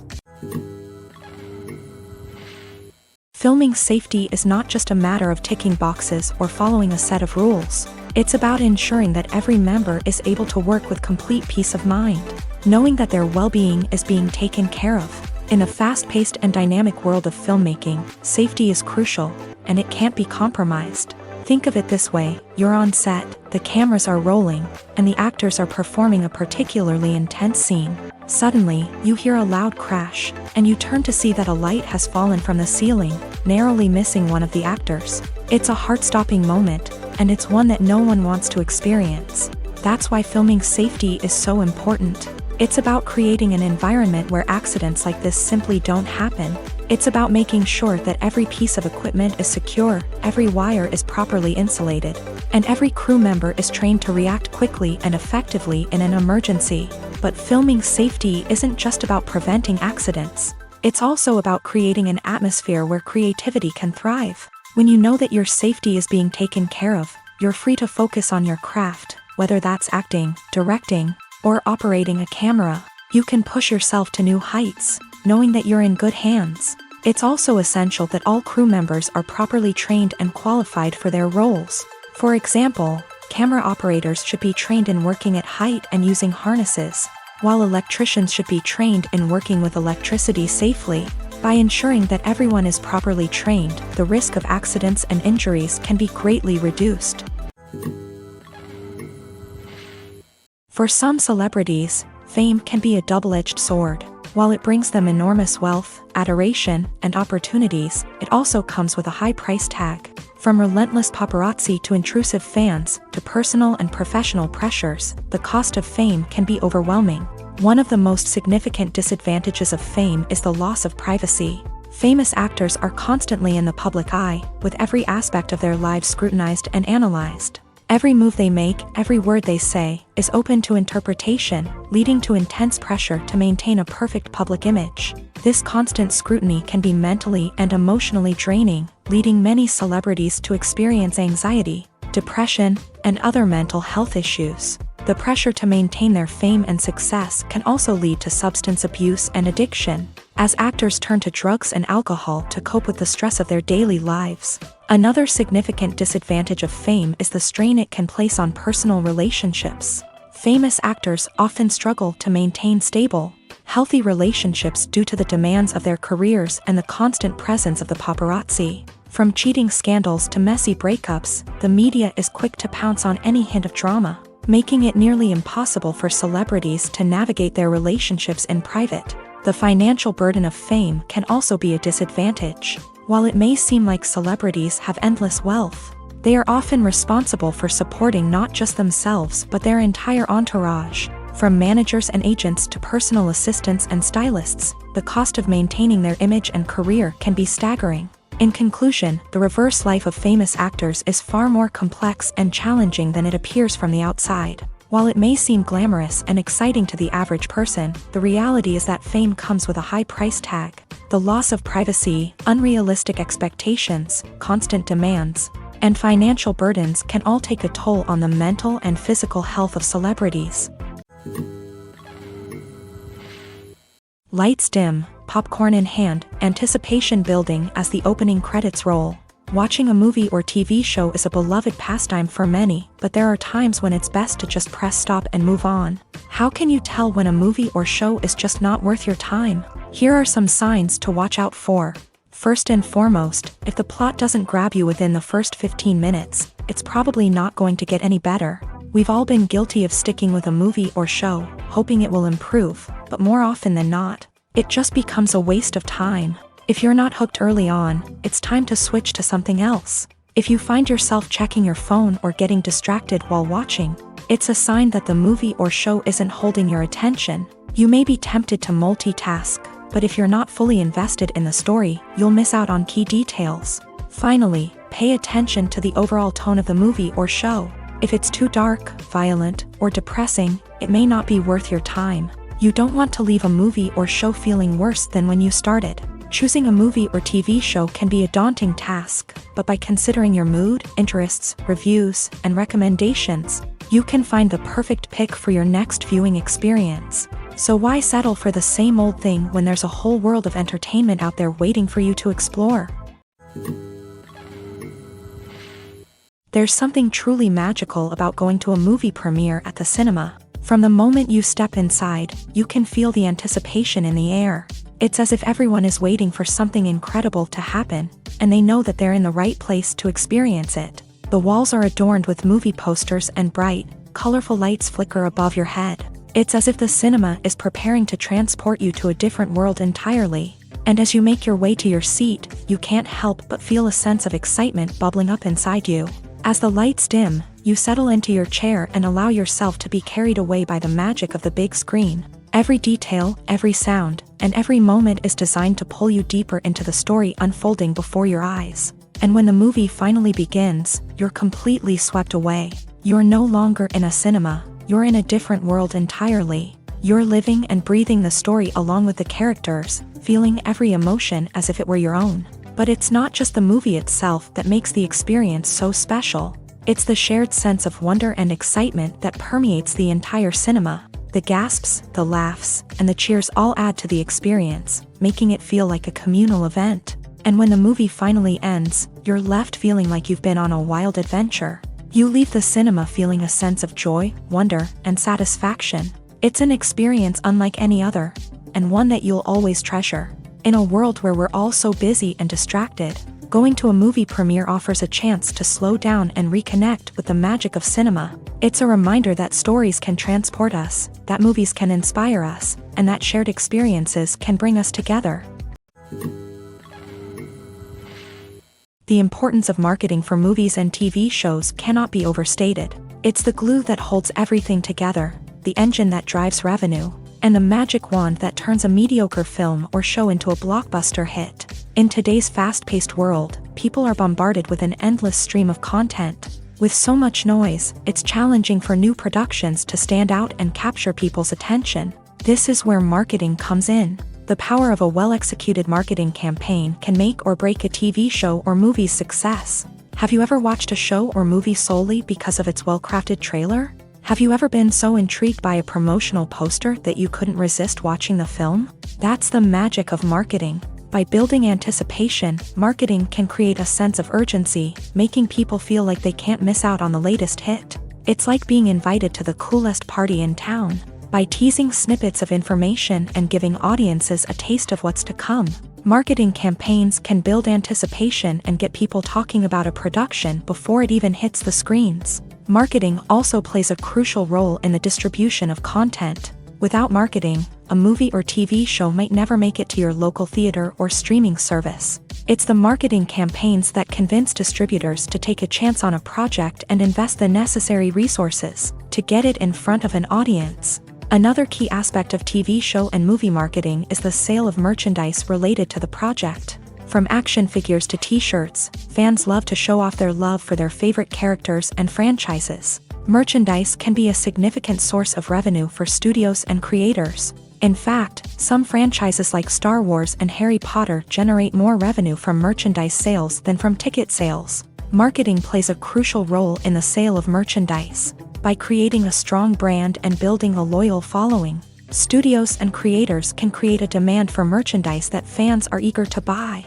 Filming safety is not just a matter of ticking boxes or following a set of rules. It's about ensuring that every member is able to work with complete peace of mind, knowing that their well-being is being taken care of. In a fast-paced and dynamic world of filmmaking, safety is crucial, and it can't be compromised. Think of it this way: you're on set, the cameras are rolling, and the actors are performing a particularly intense scene. Suddenly, you hear a loud crash, and you turn to see that a light has fallen from the ceiling, narrowly missing one of the actors. It's a heart-stopping moment, and it's one that no one wants to experience. That's why filming safety is so important. It's about creating an environment where accidents like this simply don't happen. It's about making sure that every piece of equipment is secure, every wire is properly insulated, and every crew member is trained to react quickly and effectively in an emergency. But filming safety isn't just about preventing accidents. It's also about creating an atmosphere where creativity can thrive. When you know that your safety is being taken care of, you're free to focus on your craft, whether that's acting, directing, or operating a camera. You can push yourself to new heights, knowing that you're in good hands. It's also essential that all crew members are properly trained and qualified for their roles. For example, camera operators should be trained in working at height and using harnesses, while electricians should be trained in working with electricity safely. By ensuring that everyone is properly trained, the risk of accidents and injuries can be greatly reduced. For some celebrities, fame can be a double-edged sword. While it brings them enormous wealth, adoration, and opportunities, it also comes with a high price tag. From relentless paparazzi to intrusive fans, to personal and professional pressures, the cost of fame can be overwhelming. One of the most significant disadvantages of fame is the loss of privacy. Famous actors are constantly in the public eye, with every aspect of their lives scrutinized and analyzed. Every move they make, every word they say, is open to interpretation, leading to intense pressure to maintain a perfect public image. This constant scrutiny can be mentally and emotionally draining, leading many celebrities to experience anxiety, depression, and other mental health issues. The pressure to maintain their fame and success can also lead to substance abuse and addiction, as actors turn to drugs and alcohol to cope with the stress of their daily lives. Another significant disadvantage of fame is the strain it can place on personal relationships. Famous actors often struggle to maintain stable, healthy relationships due to the demands of their careers and the constant presence of the paparazzi. From cheating scandals to messy breakups, the media is quick to pounce on any hint of drama, making it nearly impossible for celebrities to navigate their relationships in private. The financial burden of fame can also be a disadvantage. While it may seem like celebrities have endless wealth, they are often responsible for supporting not just themselves but their entire entourage. From managers and agents to personal assistants and stylists, the cost of maintaining their image and career can be staggering. In conclusion, the reverse life of famous actors is far more complex and challenging than it appears from the outside. While it may seem glamorous and exciting to the average person, the reality is that fame comes with a high price tag. The loss of privacy, unrealistic expectations, constant demands, and financial burdens can all take a toll on the mental and physical health of celebrities. Lights dim, popcorn in hand, anticipation building as the opening credits roll. Watching a movie or TV show is a beloved pastime for many, but there are times when it's best to just press stop and move on. How can you tell when a movie or show is just not worth your time? Here are some signs to watch out for. First and foremost, if the plot doesn't grab you within the first 15 minutes, it's probably not going to get any better. We've all been guilty of sticking with a movie or show, hoping it will improve, but more often than not, it just becomes a waste of time. If you're not hooked early on, it's time to switch to something else. If you find yourself checking your phone or getting distracted while watching, it's a sign that the movie or show isn't holding your attention. You may be tempted to multitask, but if you're not fully invested in the story, you'll miss out on key details. Finally, pay attention to the overall tone of the movie or show. If it's too dark, violent, or depressing, it may not be worth your time. You don't want to leave a movie or show feeling worse than when you started. Choosing a movie or TV show can be a daunting task, but by considering your mood, interests, reviews, and recommendations, you can find the perfect pick for your next viewing experience. So why settle for the same old thing when there's a whole world of entertainment out there waiting for you to explore? There's something truly magical about going to a movie premiere at the cinema. From the moment you step inside, you can feel the anticipation in the air. It's as if everyone is waiting for something incredible to happen, and they know that they're in the right place to experience it. The walls are adorned with movie posters and bright, colorful lights flicker above your head. It's as if the cinema is preparing to transport you to a different world entirely. And as you make your way to your seat, you can't help but feel a sense of excitement bubbling up inside you. As the lights dim, you settle into your chair and allow yourself to be carried away by the magic of the big screen. Every detail, every sound, and every moment is designed to pull you deeper into the story unfolding before your eyes. And when the movie finally begins, you're completely swept away. You're no longer in a cinema, you're in a different world entirely. You're living and breathing the story along with the characters, feeling every emotion as if it were your own. But it's not just the movie itself that makes the experience so special. It's the shared sense of wonder and excitement that permeates the entire cinema. The gasps, the laughs, and the cheers all add to the experience, making it feel like a communal event. And when the movie finally ends, you're left feeling like you've been on a wild adventure. You leave the cinema feeling a sense of joy, wonder, and satisfaction. It's an experience unlike any other, and one that you'll always treasure. In a world where we're all so busy and distracted, going to a movie premiere offers a chance to slow down and reconnect with the magic of cinema. It's a reminder that stories can transport us, that movies can inspire us, and that shared experiences can bring us together. The importance of marketing for movies and TV shows cannot be overstated. It's the glue that holds everything together, the engine that drives revenue, and the magic wand that turns a mediocre film or show into a blockbuster hit. In today's fast-paced world, people are bombarded with an endless stream of content. With so much noise, it's challenging for new productions to stand out and capture people's attention. This is where marketing comes in. The power of a well-executed marketing campaign can make or break a TV show or movie's success. Have you ever watched a show or movie solely because of its well-crafted trailer? Have you ever been so intrigued by a promotional poster that you couldn't resist watching the film? That's the magic of marketing. By building anticipation, marketing can create a sense of urgency, making people feel like they can't miss out on the latest hit. It's like being invited to the coolest party in town. By teasing snippets of information and giving audiences a taste of what's to come, marketing campaigns can build anticipation and get people talking about a production before it even hits the screens. Marketing also plays a crucial role in the distribution of content. Without marketing, a movie or TV show might never make it to your local theater or streaming service. It's the marketing campaigns that convince distributors to take a chance on a project and invest the necessary resources to get it in front of an audience. Another key aspect of TV show and movie marketing is the sale of merchandise related to the project. From action figures to t-shirts, fans love to show off their love for their favorite characters and franchises. Merchandise can be a significant source of revenue for studios and creators. In fact, some franchises like Star Wars and Harry Potter generate more revenue from merchandise sales than from ticket sales. Marketing plays a crucial role in the sale of merchandise. By creating a strong brand and building a loyal following, studios and creators can create a demand for merchandise that fans are eager to buy.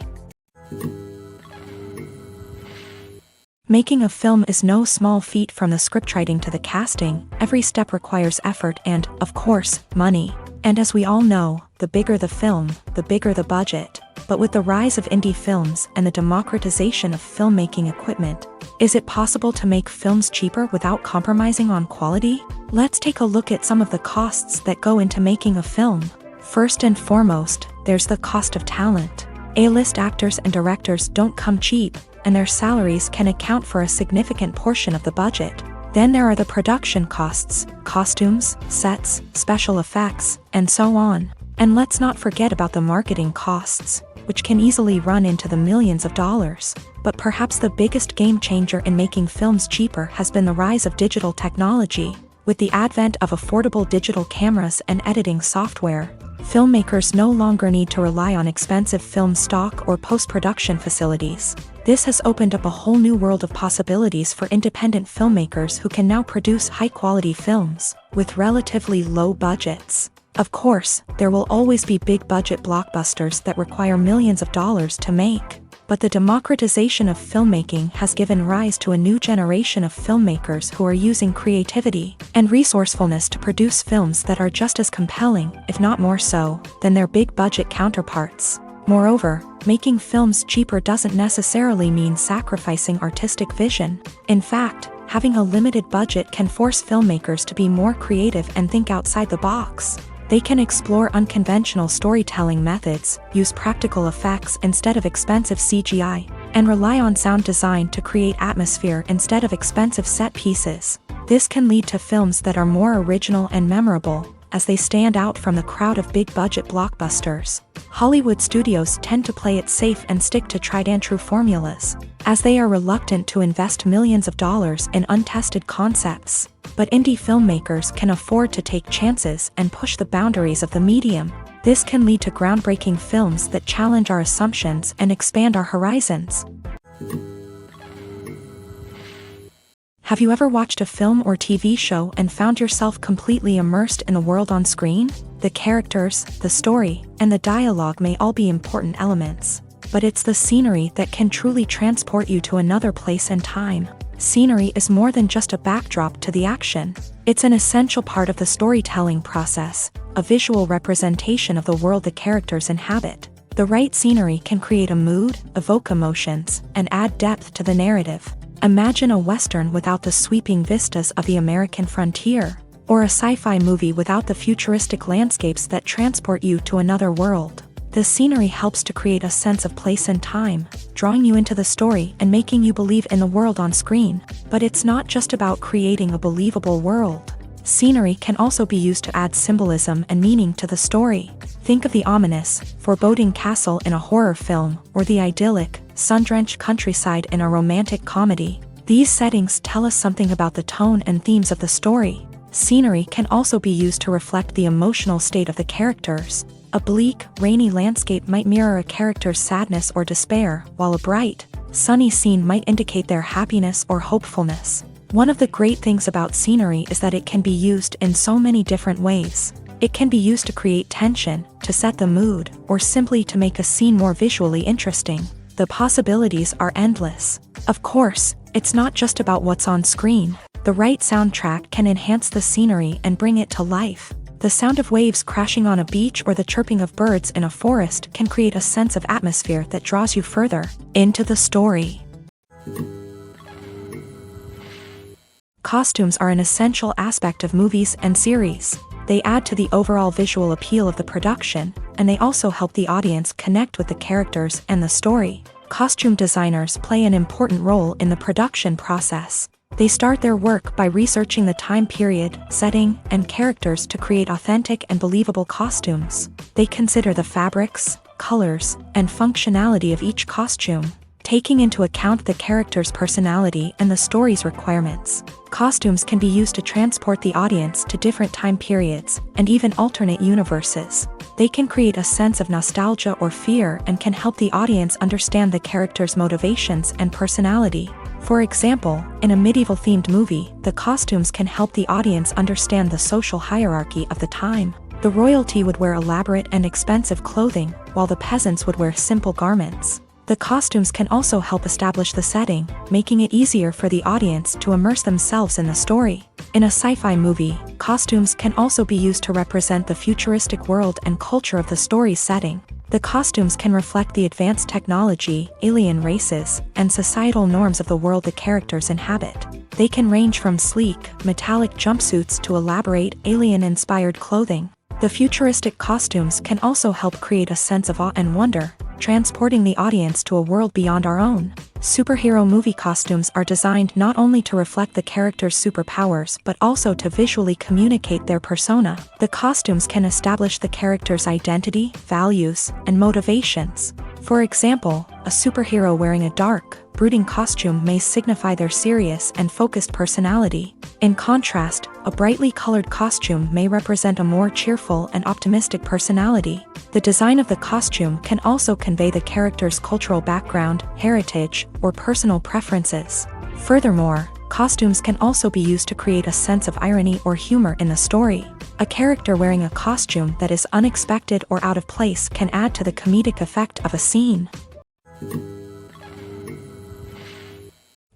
Making a film is no small feat. From the scriptwriting to the casting, every step requires effort and, of course, money. And as we all know, the bigger the film, the bigger the budget. But with the rise of indie films and the democratization of filmmaking equipment, is it possible to make films cheaper without compromising on quality? Let's take a look at some of the costs that go into making a film. First and foremost, there's the cost of talent. A-list actors and directors don't come cheap, and their salaries can account for a significant portion of the budget. Then there are the production costs, costumes, sets, special effects, and so on. And let's not forget about the marketing costs, which can easily run into the millions of dollars. But perhaps the biggest game changer in making films cheaper has been the rise of digital technology. With the advent of affordable digital cameras and editing software, filmmakers no longer need to rely on expensive film stock or post-production facilities. This has opened up a whole new world of possibilities for independent filmmakers who can now produce high-quality films with relatively low budgets. Of course, there will always be big-budget blockbusters that require millions of dollars to make. But the democratization of filmmaking has given rise to a new generation of filmmakers who are using creativity and resourcefulness to produce films that are just as compelling, if not more so, than their big-budget counterparts. Moreover, making films cheaper doesn't necessarily mean sacrificing artistic vision. In fact, having a limited budget can force filmmakers to be more creative and think outside the box. They can explore unconventional storytelling methods, use practical effects instead of expensive CGI, and rely on sound design to create atmosphere instead of expensive set pieces. This can lead to films that are more original and memorable, as they stand out from the crowd of big-budget blockbusters. Hollywood studios tend to play it safe and stick to tried-and-true formulas, as they are reluctant to invest millions of dollars in untested concepts. But indie filmmakers can afford to take chances and push the boundaries of the medium. This can lead to groundbreaking films that challenge our assumptions and expand our horizons. Have you ever watched a film or TV show and found yourself completely immersed in the world on screen? The characters, the story, and the dialogue may all be important elements, but it's the scenery that can truly transport you to another place and time. Scenery is more than just a backdrop to the action. It's an essential part of the storytelling process, a visual representation of the world the characters inhabit. The right scenery can create a mood, evoke emotions, and add depth to the narrative. Imagine a Western without the sweeping vistas of the American frontier, or a sci-fi movie without the futuristic landscapes that transport you to another world. The scenery helps to create a sense of place and time, drawing you into the story and making you believe in the world on screen. But it's not just about creating a believable world. Scenery can also be used to add symbolism and meaning to the story. Think of the ominous, foreboding castle in a horror film, or the idyllic, sun-drenched countryside in a romantic comedy. These settings tell us something about the tone and themes of the story. Scenery can also be used to reflect the emotional state of the characters. A bleak, rainy landscape might mirror a character's sadness or despair, while a bright, sunny scene might indicate their happiness or hopefulness. One of the great things about scenery is that it can be used in so many different ways. It can be used to create tension, to set the mood, or simply to make a scene more visually interesting. The possibilities are endless. Of course, it's not just about what's on screen. The right soundtrack can enhance the scenery and bring it to life. The sound of waves crashing on a beach or the chirping of birds in a forest can create a sense of atmosphere that draws you further into the story. Costumes are an essential aspect of movies and series. They add to the overall visual appeal of the production, and they also help the audience connect with the characters and the story. Costume designers play an important role in the production process. They start their work by researching the time period, setting, and characters to create authentic and believable costumes. They consider the fabrics, colors, and functionality of each costume, taking into account the character's personality and the story's requirements. Costumes can be used to transport the audience to different time periods and even alternate universes. They can create a sense of nostalgia or fear and can help the audience understand the character's motivations and personality. For example, in a medieval-themed movie, the costumes can help the audience understand the social hierarchy of the time. The royalty would wear elaborate and expensive clothing, while the peasants would wear simple garments. The costumes can also help establish the setting, making it easier for the audience to immerse themselves in the story. In a sci-fi movie, costumes can also be used to represent the futuristic world and culture of the story's setting. The costumes can reflect the advanced technology, alien races, and societal norms of the world the characters inhabit. They can range from sleek, metallic jumpsuits to elaborate, alien-inspired clothing. The futuristic costumes can also help create a sense of awe and wonder, transporting the audience to a world beyond our own. Superhero movie costumes are designed not only to reflect the character's superpowers but also to visually communicate their persona. The costumes can establish the character's identity, values, and motivations. For example, a superhero wearing a dark, brooding costume may signify their serious and focused personality. In contrast, a brightly colored costume may represent a more cheerful and optimistic personality. The design of the costume can also convey the character's cultural background, heritage, or personal preferences. Furthermore, costumes can also be used to create a sense of irony or humor in the story. A character wearing a costume that is unexpected or out of place can add to the comedic effect of a scene.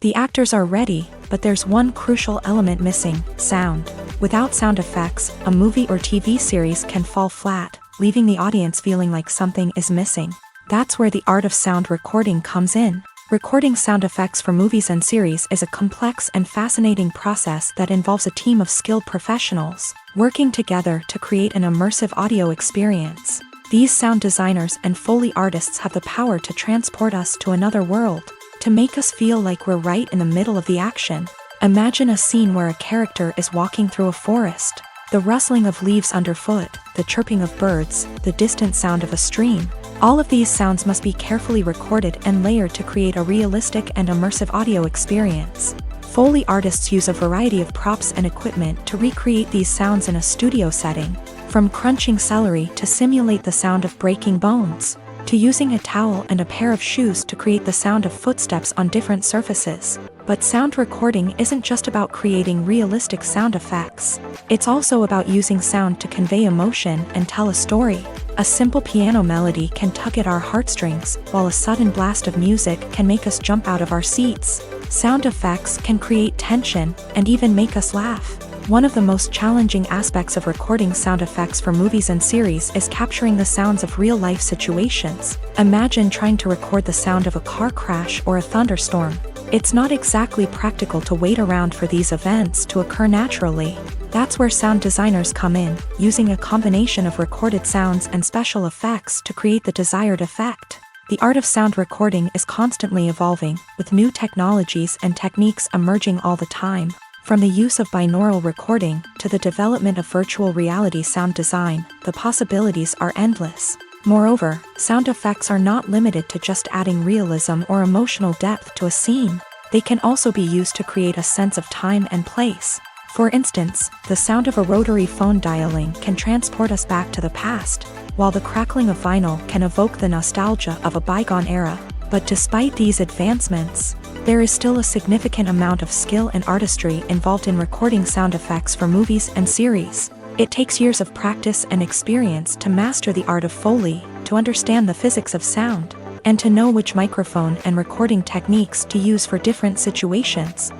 The actors are ready, but there's one crucial element missing: sound. Without sound effects, a movie or TV series can fall flat, leaving the audience feeling like something is missing. That's where the art of sound recording comes in. Recording sound effects for movies and series is a complex and fascinating process that involves a team of skilled professionals working together to create an immersive audio experience. These sound designers and Foley artists have the power to transport us to another world, to make us feel like we're right in the middle of the action. Imagine a scene where a character is walking through a forest. The rustling of leaves underfoot, the chirping of birds, the distant sound of a stream. All of these sounds must be carefully recorded and layered to create a realistic and immersive audio experience. Foley artists use a variety of props and equipment to recreate these sounds in a studio setting, from crunching celery to simulate the sound of breaking bones, to using a towel and a pair of shoes to create the sound of footsteps on different surfaces. But sound recording isn't just about creating realistic sound effects. It's also about using sound to convey emotion and tell a story. A simple piano melody can tug at our heartstrings, while a sudden blast of music can make us jump out of our seats. Sound effects can create tension and even make us laugh. One of the most challenging aspects of recording sound effects for movies and series is capturing the sounds of real-life situations. Imagine trying to record the sound of a car crash or a thunderstorm. It's not exactly practical to wait around for these events to occur naturally. That's where sound designers come in, using a combination of recorded sounds and special effects to create the desired effect. The art of sound recording is constantly evolving, with new technologies and techniques emerging all the time. From the use of binaural recording to the development of virtual reality sound design, the possibilities are endless. Moreover, sound effects are not limited to just adding realism or emotional depth to a scene. They can also be used to create a sense of time and place. For instance, the sound of a rotary phone dialing can transport us back to the past, while the crackling of vinyl can evoke the nostalgia of a bygone era. But despite these advancements, there is still a significant amount of skill and artistry involved in recording sound effects for movies and series. It takes years of practice and experience to master the art of Foley, to understand the physics of sound, and to know which microphone and recording techniques to use for different situations.